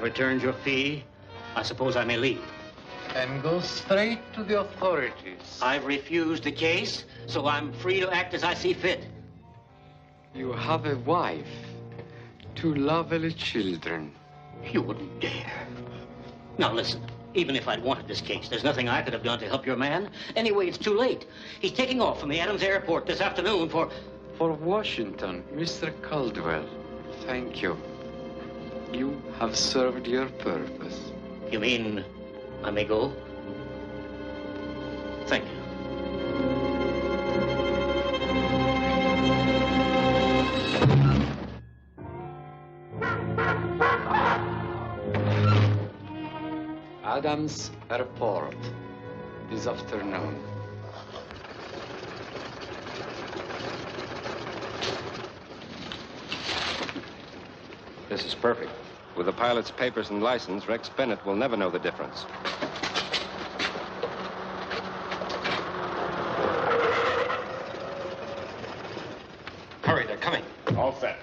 returned your fee. I suppose I may leave. And go straight to the authorities. I've refused the case, so I'm free to act as I see fit. You have a wife, 2 lovely children. You wouldn't dare. Now listen, even if I'd wanted this case, there's nothing I could have done to help your man. Anyway, it's too late. He's taking off from the Adams Airport this afternoon for Washington, Mr. Caldwell. Thank you. You have served your purpose. You mean I may go? Thank you. Adams Airport this afternoon. This is perfect. With the pilot's papers and license, Rex Bennett will never know the difference. Hurry, they're coming. All set.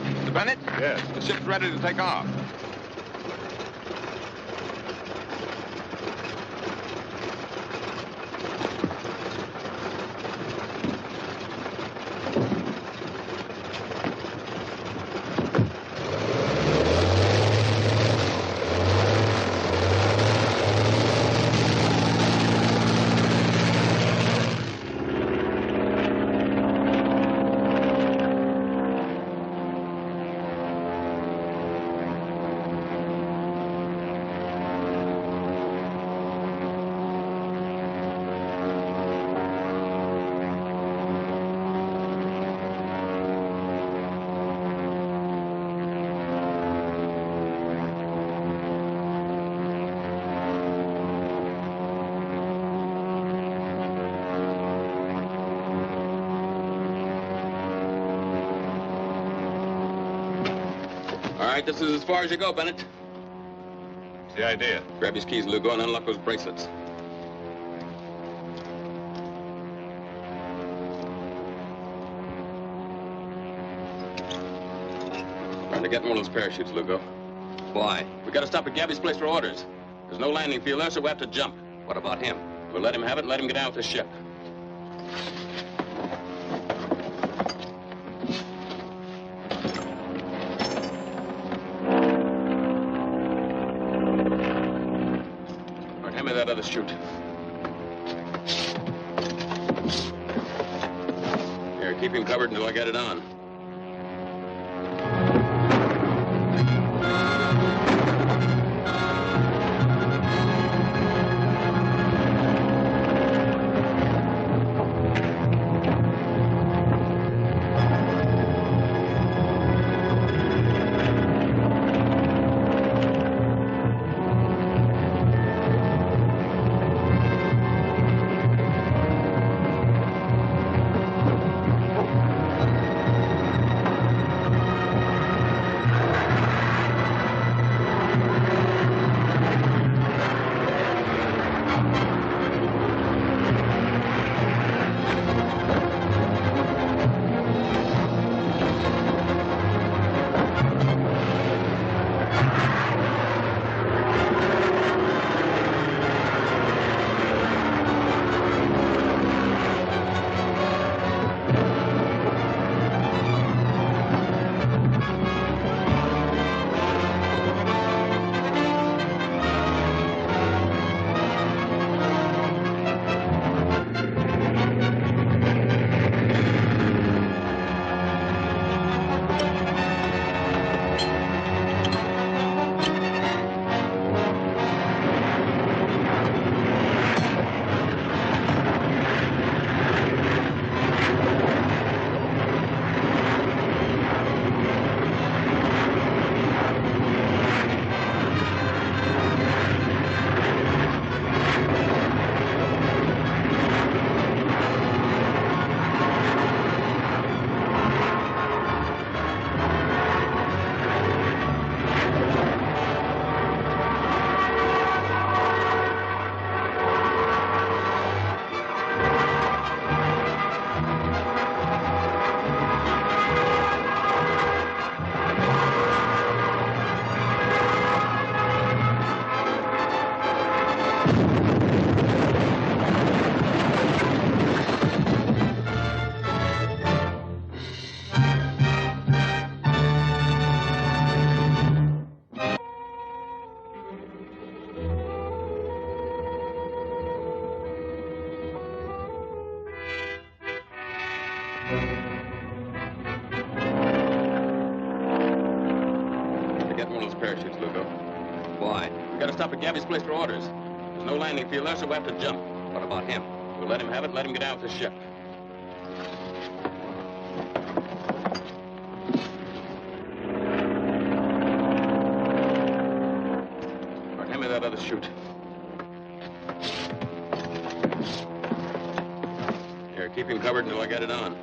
Mr. Bennett? Yes. The ship's ready to take off. All right, this is as far as you go, Bennett. What's the idea? Grab his keys, Lugo, and unlock those bracelets. Trying to get in one of those parachutes, Lugo. Why? We gotta stop at Gabby's place for orders. There's no landing field there, so we have to jump. What about him? We'll let him have it and let him get out with the ship. Hand me that other chute. Here, keep him covered until I get it on. parachutes, Lugo. Why? We gotta stop at Gabby's place for orders. There's no landing field there, so we have to jump. What about him? We'll let him have it and let him get down with the ship. Or hand me that other chute. Here, keep him covered until I get it on.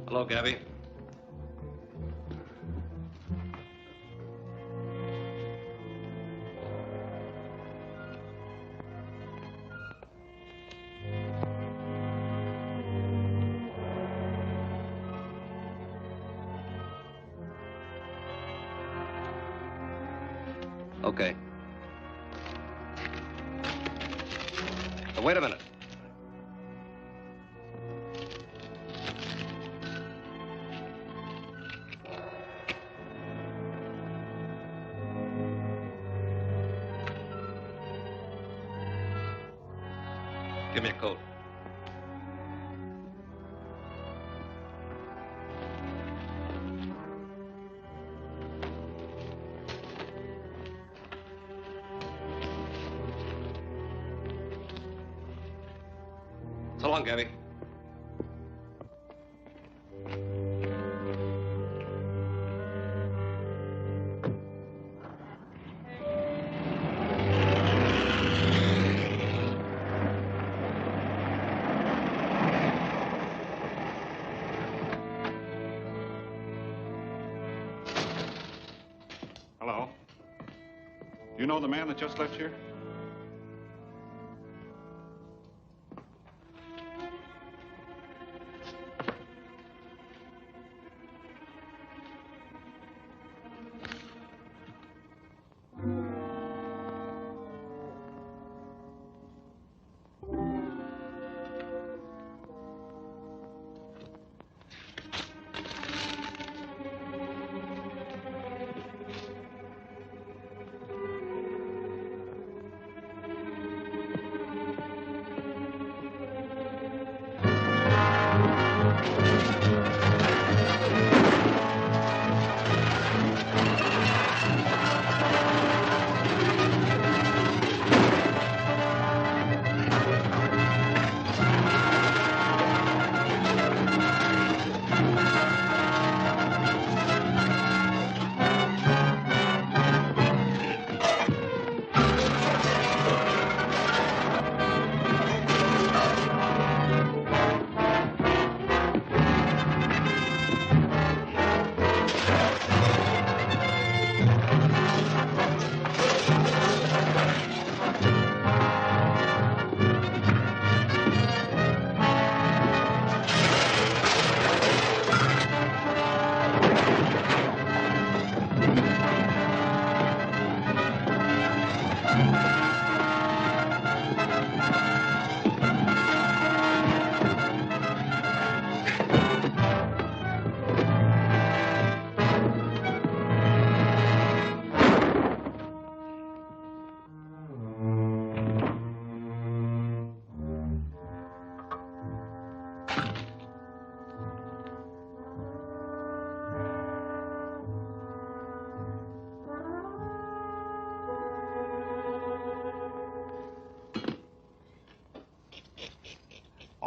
Hello, Gabby. Okay. Wait a minute. Give me a coat. So long, Gabby. Hello. Do you know the man that just left here?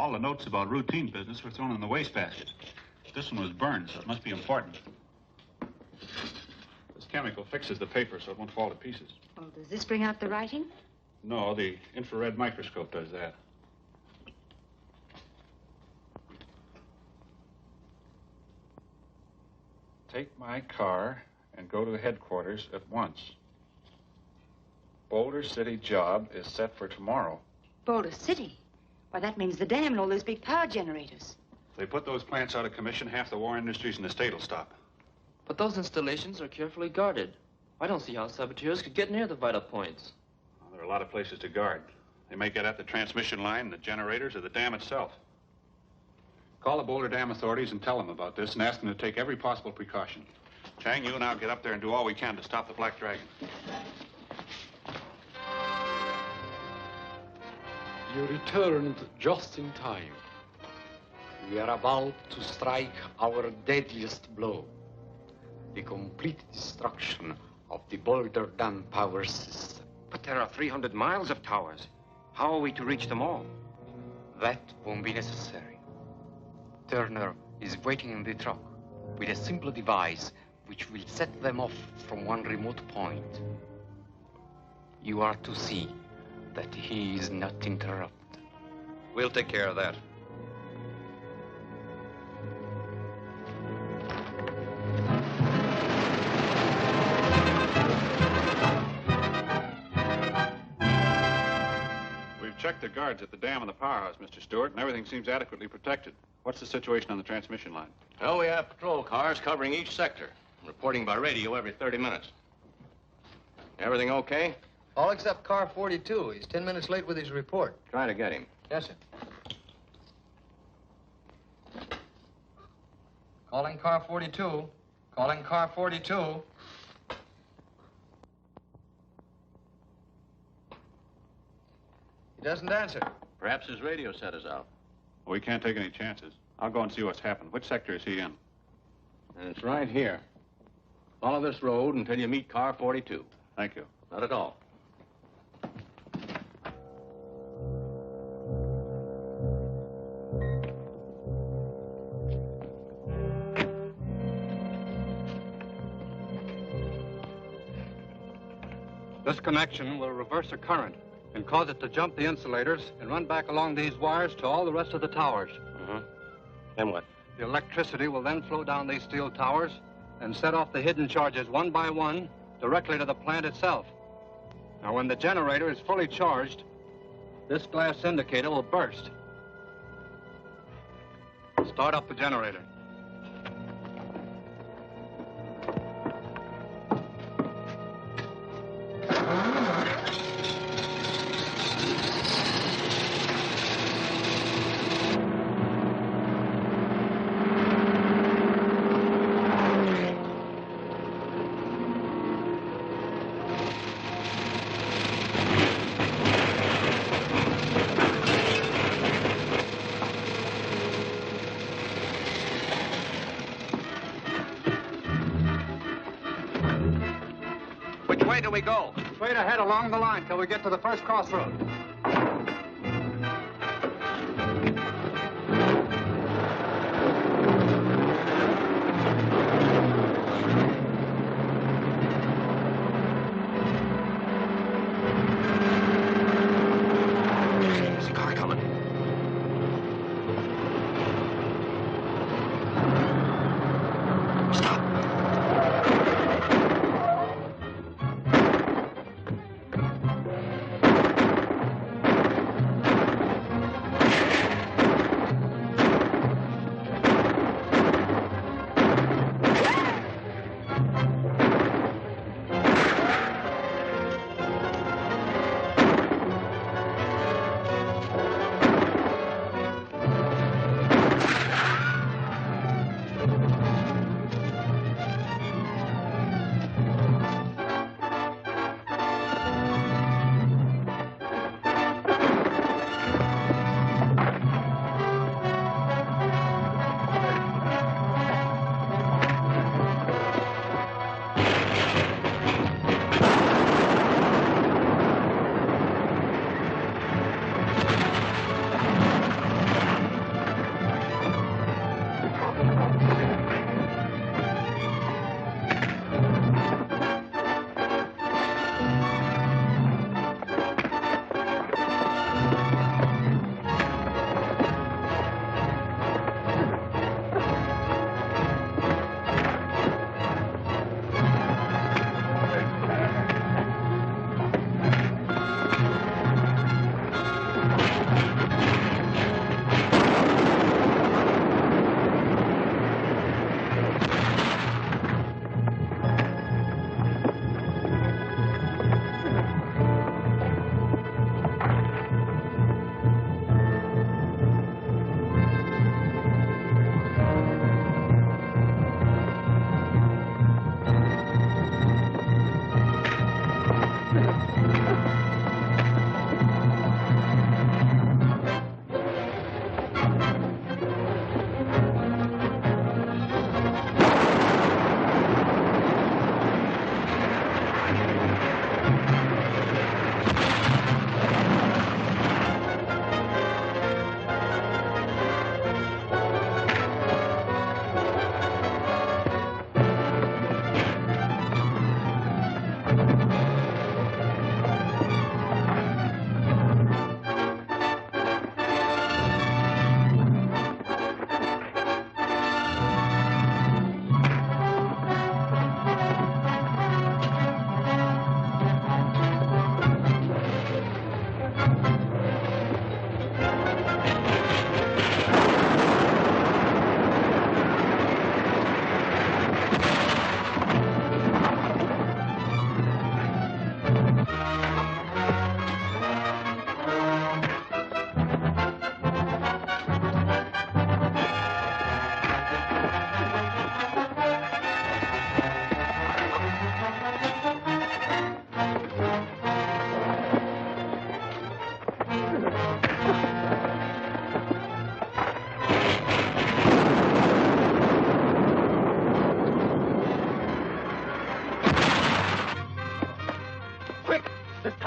All the notes about routine business were thrown in the wastebasket. This one was burned, so it must be important. This chemical fixes the paper so it won't fall to pieces. Well, does this bring out the writing? No, the infrared microscope does that. Take my car and go to the headquarters at once. Boulder City job is set for tomorrow. Boulder City? Why, that means the dam and all those big power generators. If they put those plants out of commission, half the war industries in the state will stop. But those installations are carefully guarded. I don't see how saboteurs could get near the vital points. Well, there are a lot of places to guard. They may get at the transmission line, the generators, or the dam itself. Call the Boulder Dam authorities and tell them about this and ask them to take every possible precaution. Chang, you and I'll get up there and do all we can to stop the Black Dragon. You returned just in time. We are about to strike our deadliest blow. The complete destruction of the Boulder Dam power system. But there are 300 miles of towers. How are we to reach them all? That won't be necessary. Turner is waiting in the truck with a simple device which will set them off from one remote point. You are to see that he is not interrupted. We'll take care of that. We've checked the guards at the dam and the powerhouse, Mr. Stewart, and everything seems adequately protected. What's the situation on the transmission line? Well, we have patrol cars covering each sector, reporting by radio every 30 minutes. Everything okay? All except car 42. He's 10 minutes late with his report. Try to get him. Yes, sir. Calling car 42. Calling car 42. He doesn't answer. Perhaps his radio set is out. Well, we can't take any chances. I'll go and see what's happened. Which sector is he in? And it's right here. Follow this road until you meet car 42. Thank you. Not at all. This connection will reverse a current and cause it to jump the insulators and run back along these wires to all the rest of the towers. Then what? The electricity will then flow down these steel towers and set off the hidden charges one by one directly to the plant itself. Now, when the generator is fully charged, this glass indicator will burst. Start up the generator. Where do we go? Straight ahead along the line till we get to the first crossroad. There's a car coming.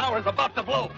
tower's about to blow.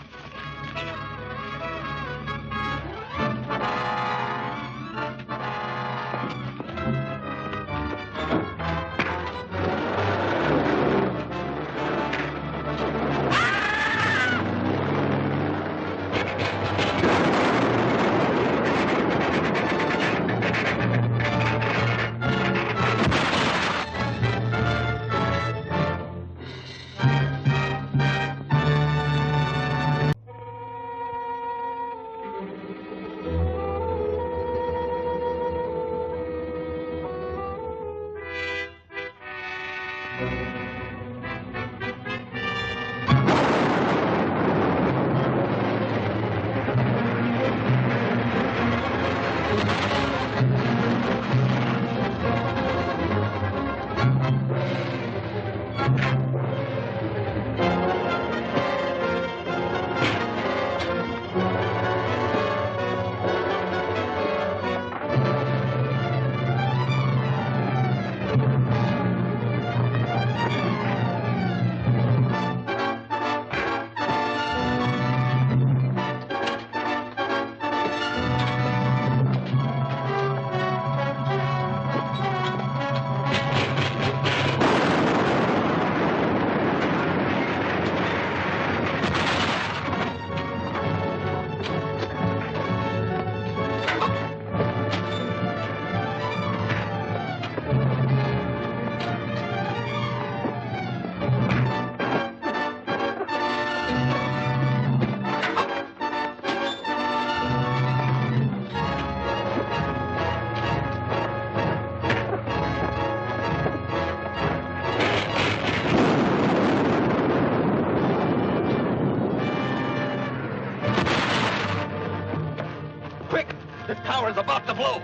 Tower's about to blow.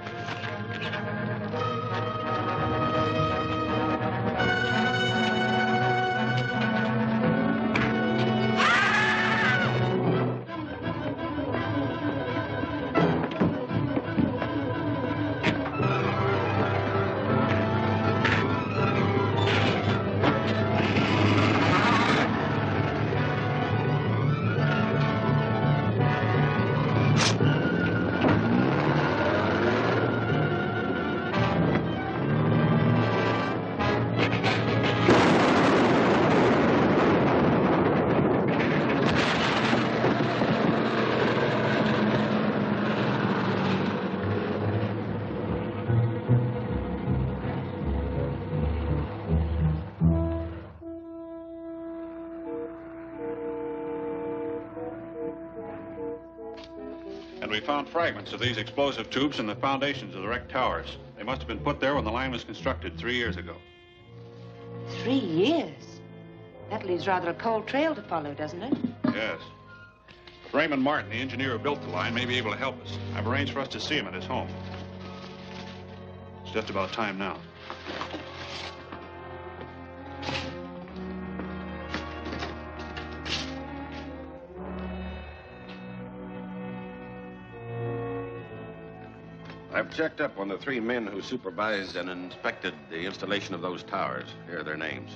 And we found fragments of these explosive tubes in the foundations of the wrecked towers. They must have been put there when the line was constructed 3 years ago. 3 years? That leaves rather a cold trail to follow, doesn't it? Yes. But Raymond Martin, the engineer who built the line, may be able to help us. I've arranged for us to see him at his home. It's just about time now. I've checked up on the 3 men who supervised and inspected the installation of those towers. Here are their names.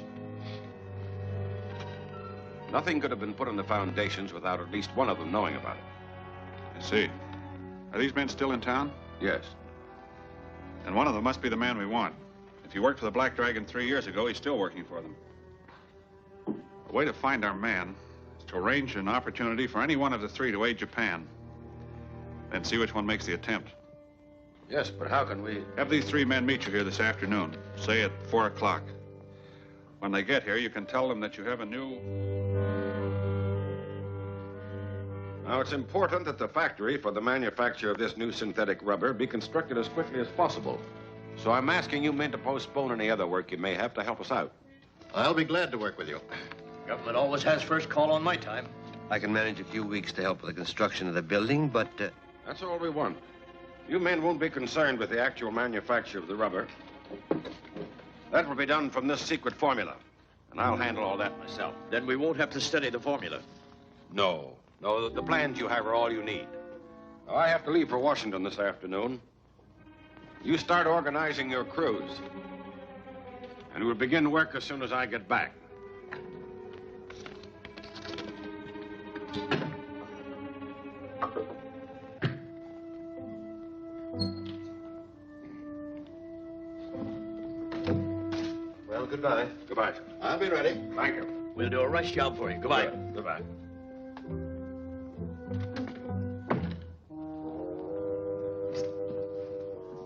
Nothing could have been put on the foundations without at least one of them knowing about it. I see. Are these men still in town? Yes. And one of them must be the man we want. If he worked for the Black Dragon 3 years ago, he's still working for them. The way to find our man is to arrange an opportunity for any one of the 3 to aid Japan. Then see which one makes the attempt. Yes, but how can we... Have these 3 men meet you here this afternoon, say at 4 o'clock. When they get here, you can tell them that you have a new... Now, it's important that the factory for the manufacture of this new synthetic rubber be constructed as quickly as possible. So I'm asking you men to postpone any other work you may have to help us out. I'll be glad to work with you. Government always has first call on my time. I can manage a few weeks to help with the construction of the building, but... That's all we want. You men won't be concerned with the actual manufacture of the rubber. That will be done from this secret formula. And I'll handle all that myself. Then we won't have to study the formula. No. No, the plans you have are all you need. Now, I have to leave for Washington this afternoon. You start organizing your crews. And we'll begin work as soon as I get back. Well, goodbye. Goodbye, sir. I'll be ready. Thank you. We'll do a rush job for you. Goodbye. Good. Goodbye.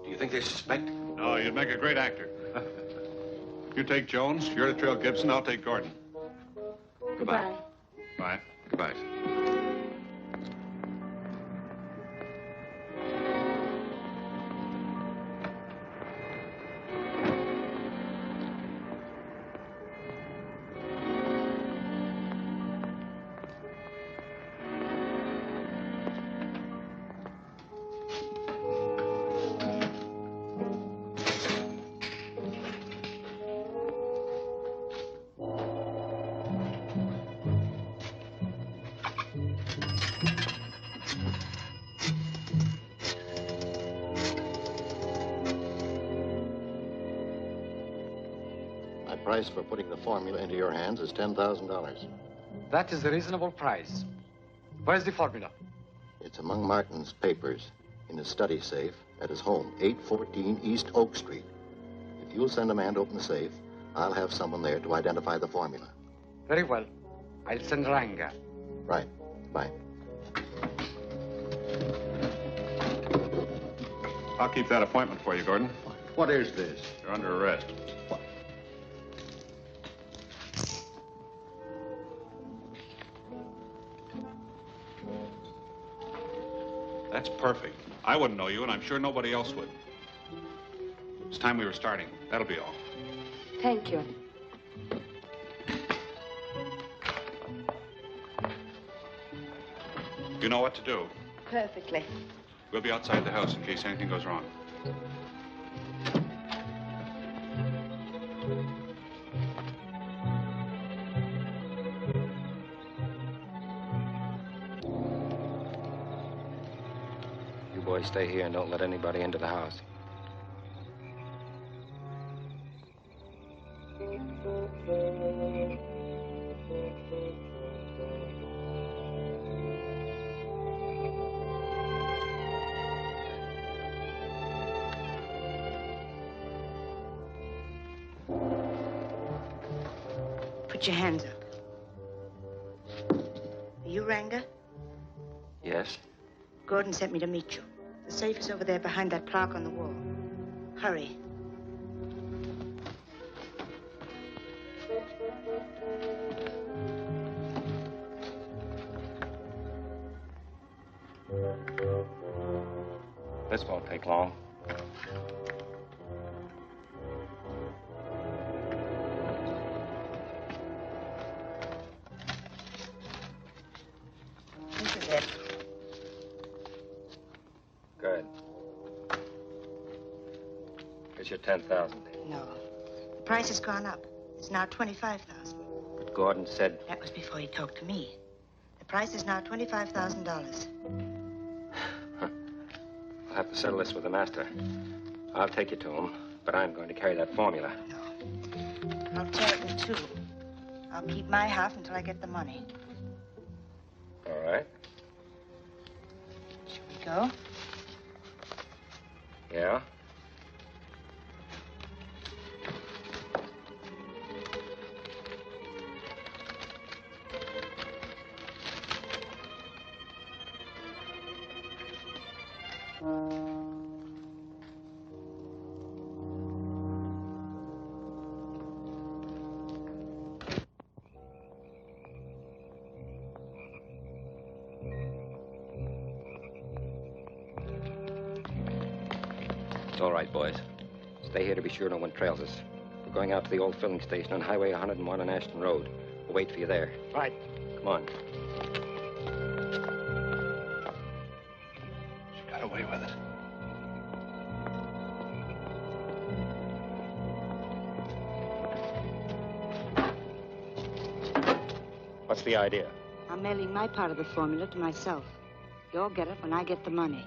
Do you think they suspect? No, you'd make a great actor. You take Jones, you're to trail Gibson, I'll take Gordon. Goodbye. Bye. Goodbye. My price for putting the formula into your hands is $10,000. That is a reasonable price. Where's the formula? It's among Martin's papers in his study safe at his home, 814 East Oak Street. If you'll send a man to open the safe, I'll have someone there to identify the formula. Very well. I'll send Ranga. Right. Bye. I'll keep that appointment for you, Gordon. What is this? You're under arrest. What? That's perfect. I wouldn't know you, and I'm sure nobody else would. It's time we were starting. That'll be all. Thank you. You know what to do. Perfectly. We'll be outside the house in case anything goes wrong. You boys stay here and don't let anybody into the house. Put your hands up. Are you Ranga? Yes? Gordon sent me to meet you. The safe is over there behind that plaque on the wall. Hurry. This won't take long. This is it. Good. Here's your 10,000. No. The price has gone up. It's now 25,000. But Gordon said... That was before he talked to me. The price is now $25,000. I'll have to settle this with the master. I'll take you to him, but I'm going to carry that formula. I'll tear it in two. I'll keep my half until I get the money. All right. Shall we go? Yeah? It's all right, boys. Stay here to be sure no one trails us. We're going out to the old filling station on Highway 101 on Ashton Road. We'll wait for you there. Right. Come on. She got away with it. What's the idea? I'm mailing my part of the formula to myself. You'll get it when I get the money.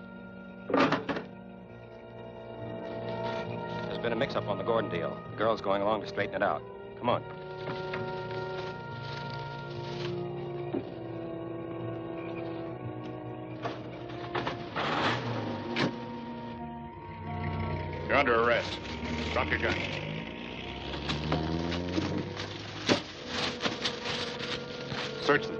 There's been a mix-up on the Gordon deal. The girl's going along to straighten it out. Come on. You're under arrest. Drop your gun. Search them.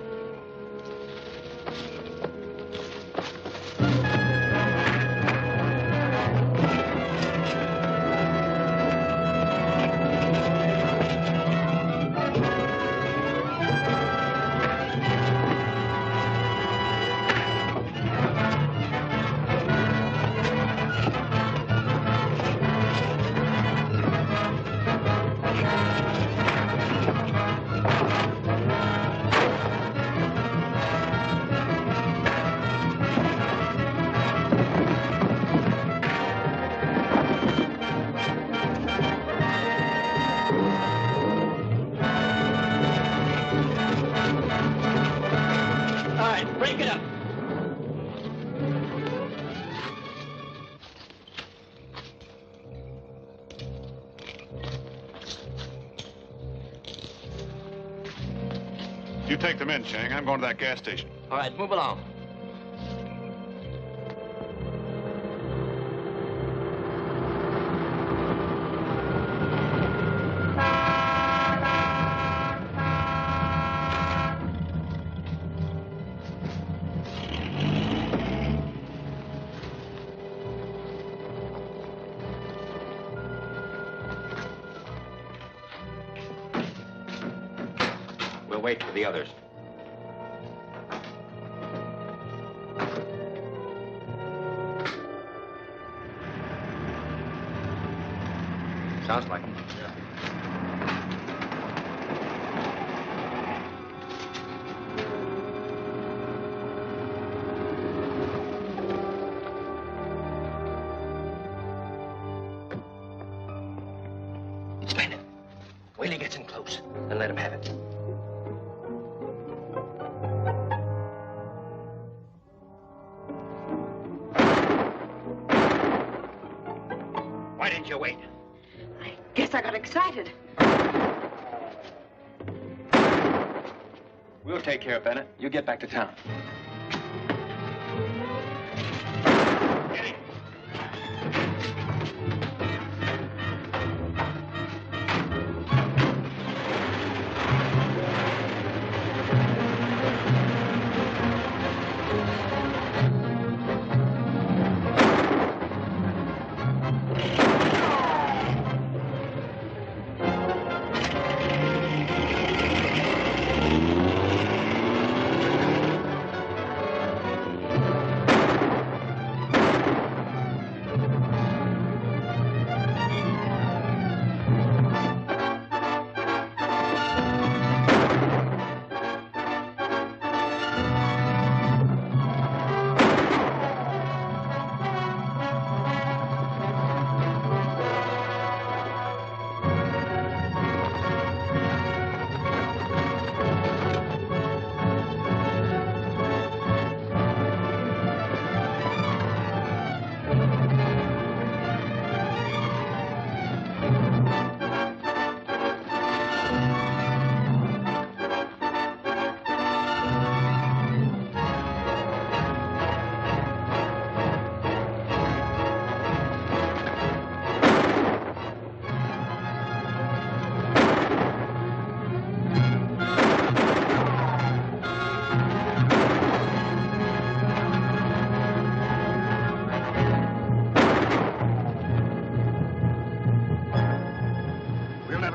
You take them in, Chang. I'm going to that gas station. All right, move along. We'll wait for the others. Sounds like them. Explain it. Wait till he gets in close, and let him have it. Why didn't you wait? Guess I got excited. We'll take care of Bennett. You get back to town.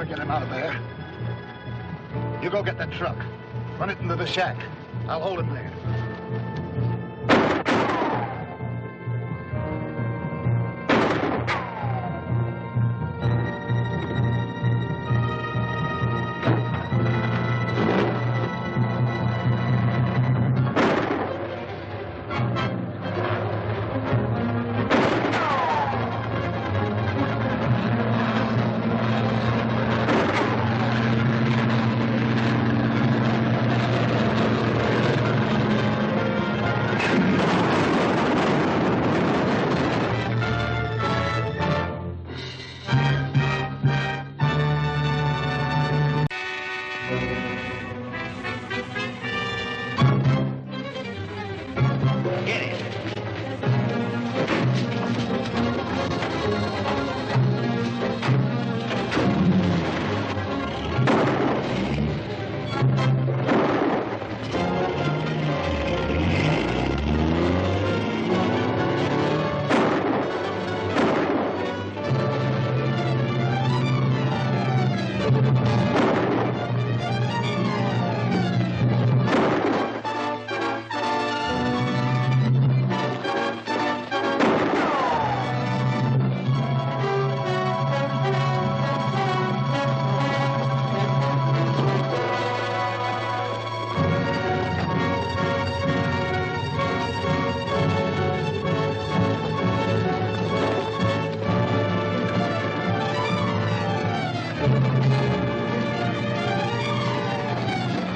Get him out of there. You go get that truck. Run it into the shack. I'll hold him there.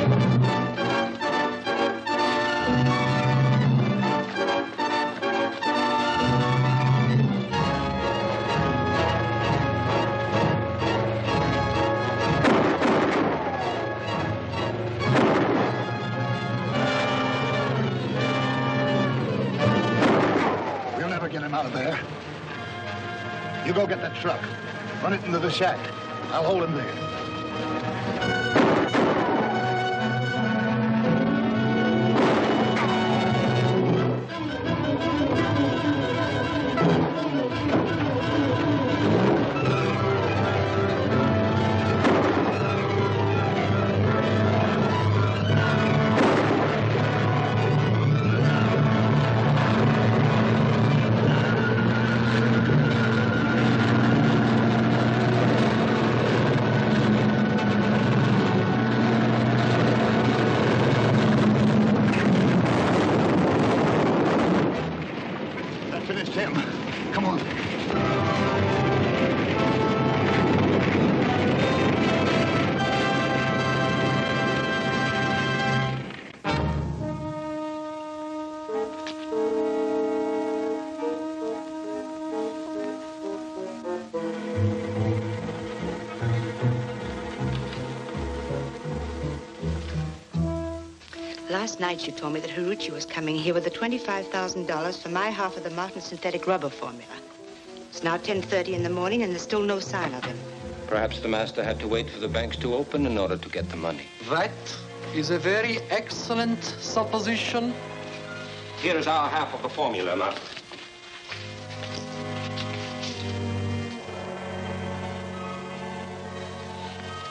We'll never get him out of there. You go get that truck. Run it into the shack. I'll hold him there. That finished him. Come on. Last night you told me that Haruchi was coming here with the $25,000 for my half of the Martin synthetic rubber formula. It's now 10:30 in the morning and there's still no sign of him. Perhaps the master had to wait for the banks to open in order to get the money. That is a very excellent supposition. Here is our half of the formula, Master.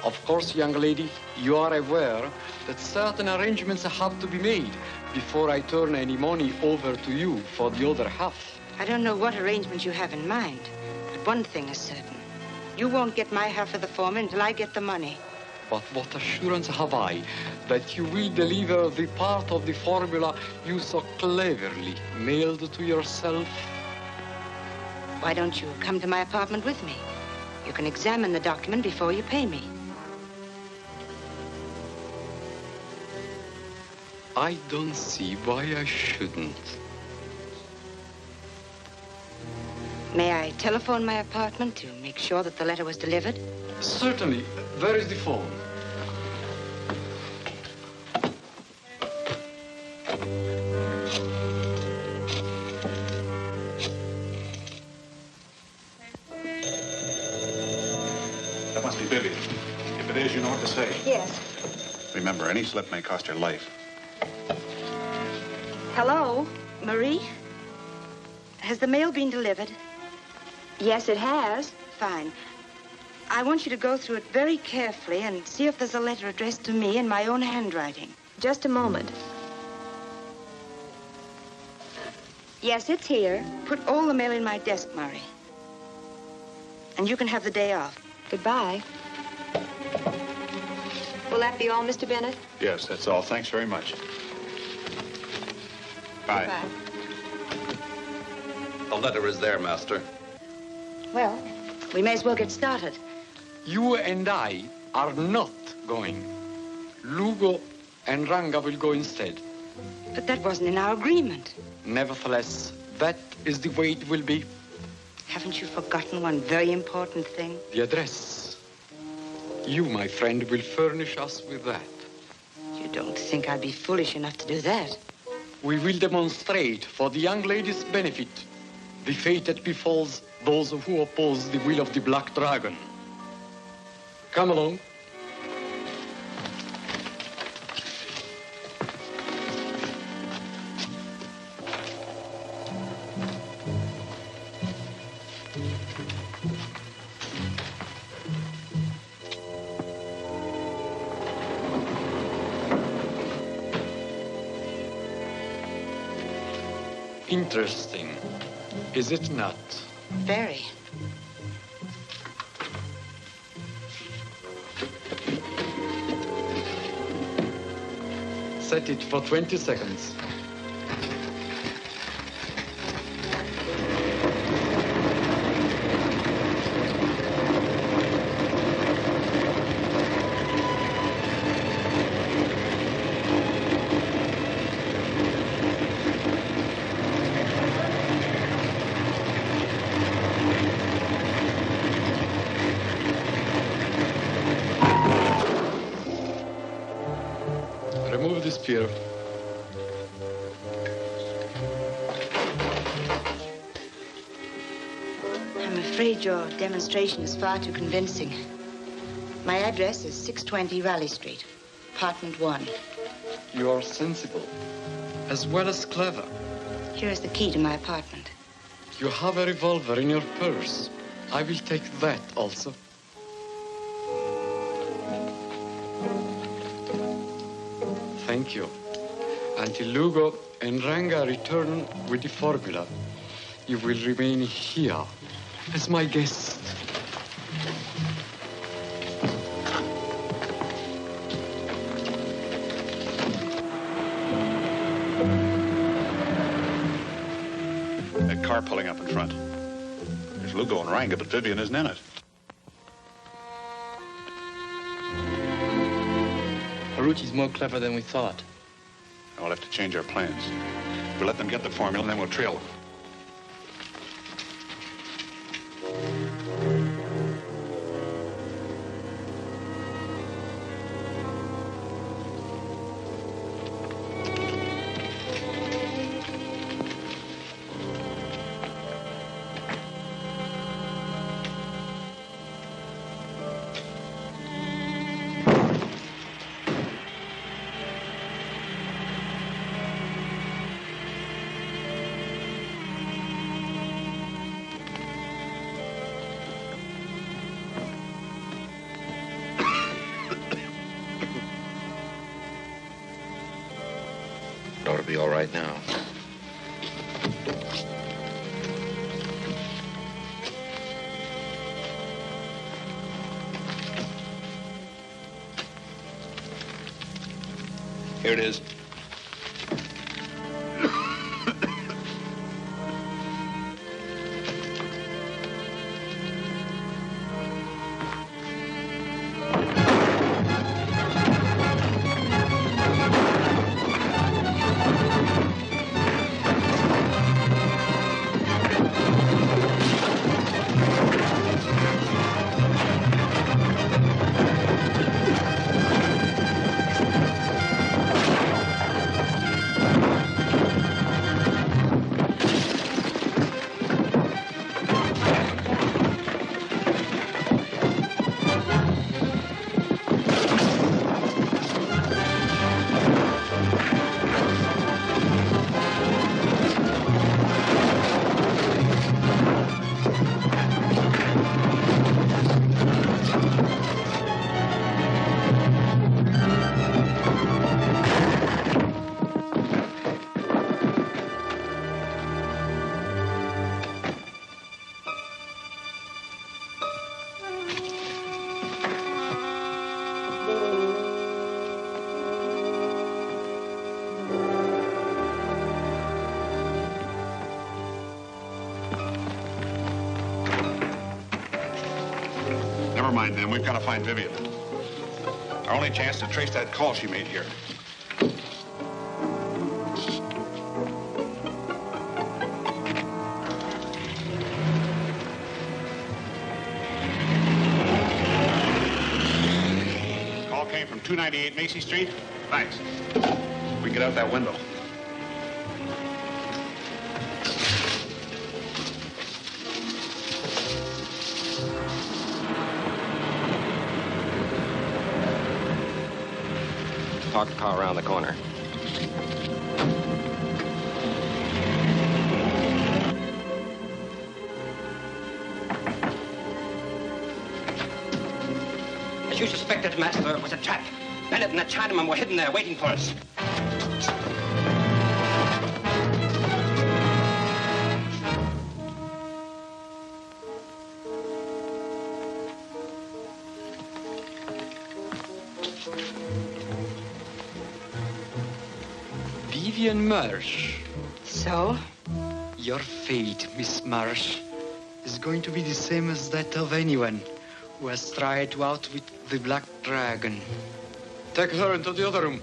Of course, young lady, you are aware that certain arrangements have to be made before I turn any money over to you for the other half. I don't know what arrangement you have in mind, but one thing is certain. You won't get my half of the formula until I get the money. But what assurance have I that you will deliver the part of the formula you so cleverly mailed to yourself? Why don't you come to my apartment with me? You can examine the document before you pay me. I don't see why I shouldn't. May I telephone my apartment to make sure that the letter was delivered? Certainly. Where is the phone? That must be Vivian. If it is, you know what to say. Yes. Remember, any slip may cost your life. Hello, Marie? Has the mail been delivered? Yes, it has. Fine. I want you to go through it very carefully and see if there's a letter addressed to me in my own handwriting. Just a moment. Yes, it's here. Put all the mail in my desk, Murray. And you can have the day off. Goodbye. Will that be all, Mr. Bennett? Yes, that's all. Thanks very much. Bye. Goodbye. The letter is there, Master. Well, we may as well get started. You and I are not going. Lugo and Ranga will go instead. But that wasn't in our agreement. Nevertheless, that is the way it will be. Haven't you forgotten one very important thing? The address. You, my friend, will furnish us with that. You don't think I'd be foolish enough to do that? We will demonstrate for the young lady's benefit the fate that befalls those who oppose the will of the Black Dragon. Come along. Interesting, is it not? Very. Set it for 20 seconds. despair. I'm afraid your demonstration is far too convincing. My address is 620 Raleigh Street, apartment 1. You are sensible, as well as clever. Here is the key to my apartment. You have a revolver in your purse. I will take that also. Thank you. Until Lugo and Ranga return with the formula, you will remain here as my guest. That car pulling up in front. There's Lugo and Ranga, but Vivian isn't in it. Ferrucci's more clever than we thought. We'll have to change our plans. We'll let them get the formula, and then we'll trail them. It ought to be all right now. Here it is. Never mind them. We've got to find Vivian. Our only chance to trace that call she made here. Call came from 298 Macy Street. Thanks. We can get out that window. Parked car around the corner. As you suspected, Master, it was a trap. Bennett and the Chinaman were hidden there waiting for us. Vivian Marsh. So? Your fate, Miss Marsh, is going to be the same as that of anyone who has tried to outwit the Black Dragon. Take her into the other room.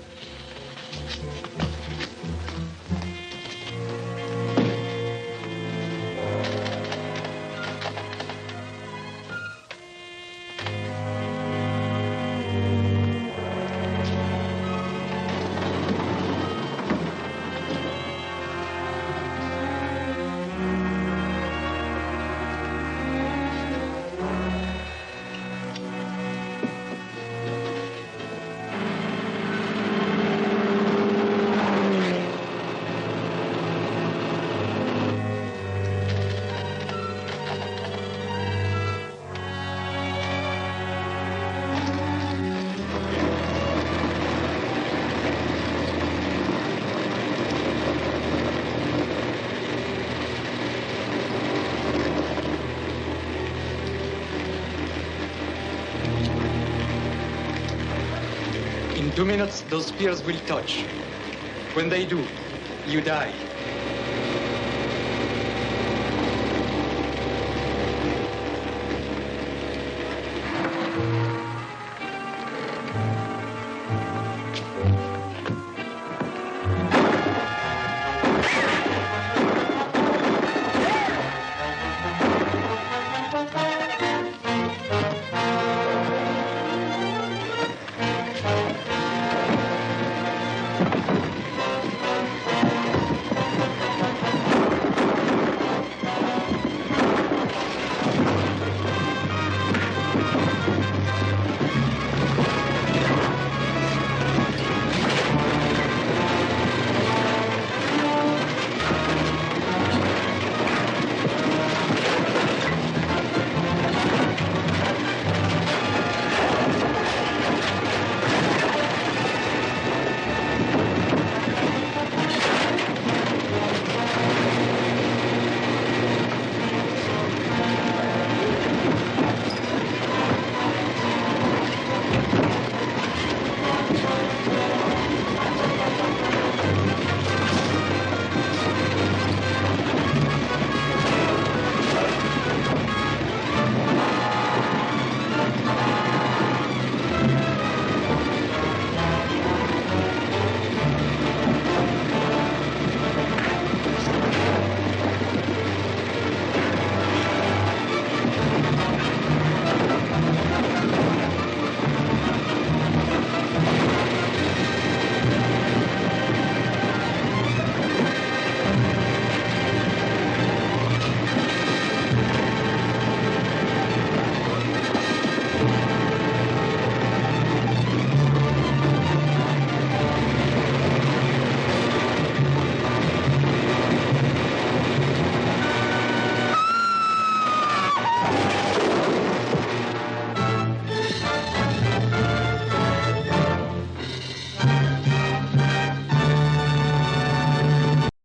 In 2 minutes, those spears will touch. When they do, you die.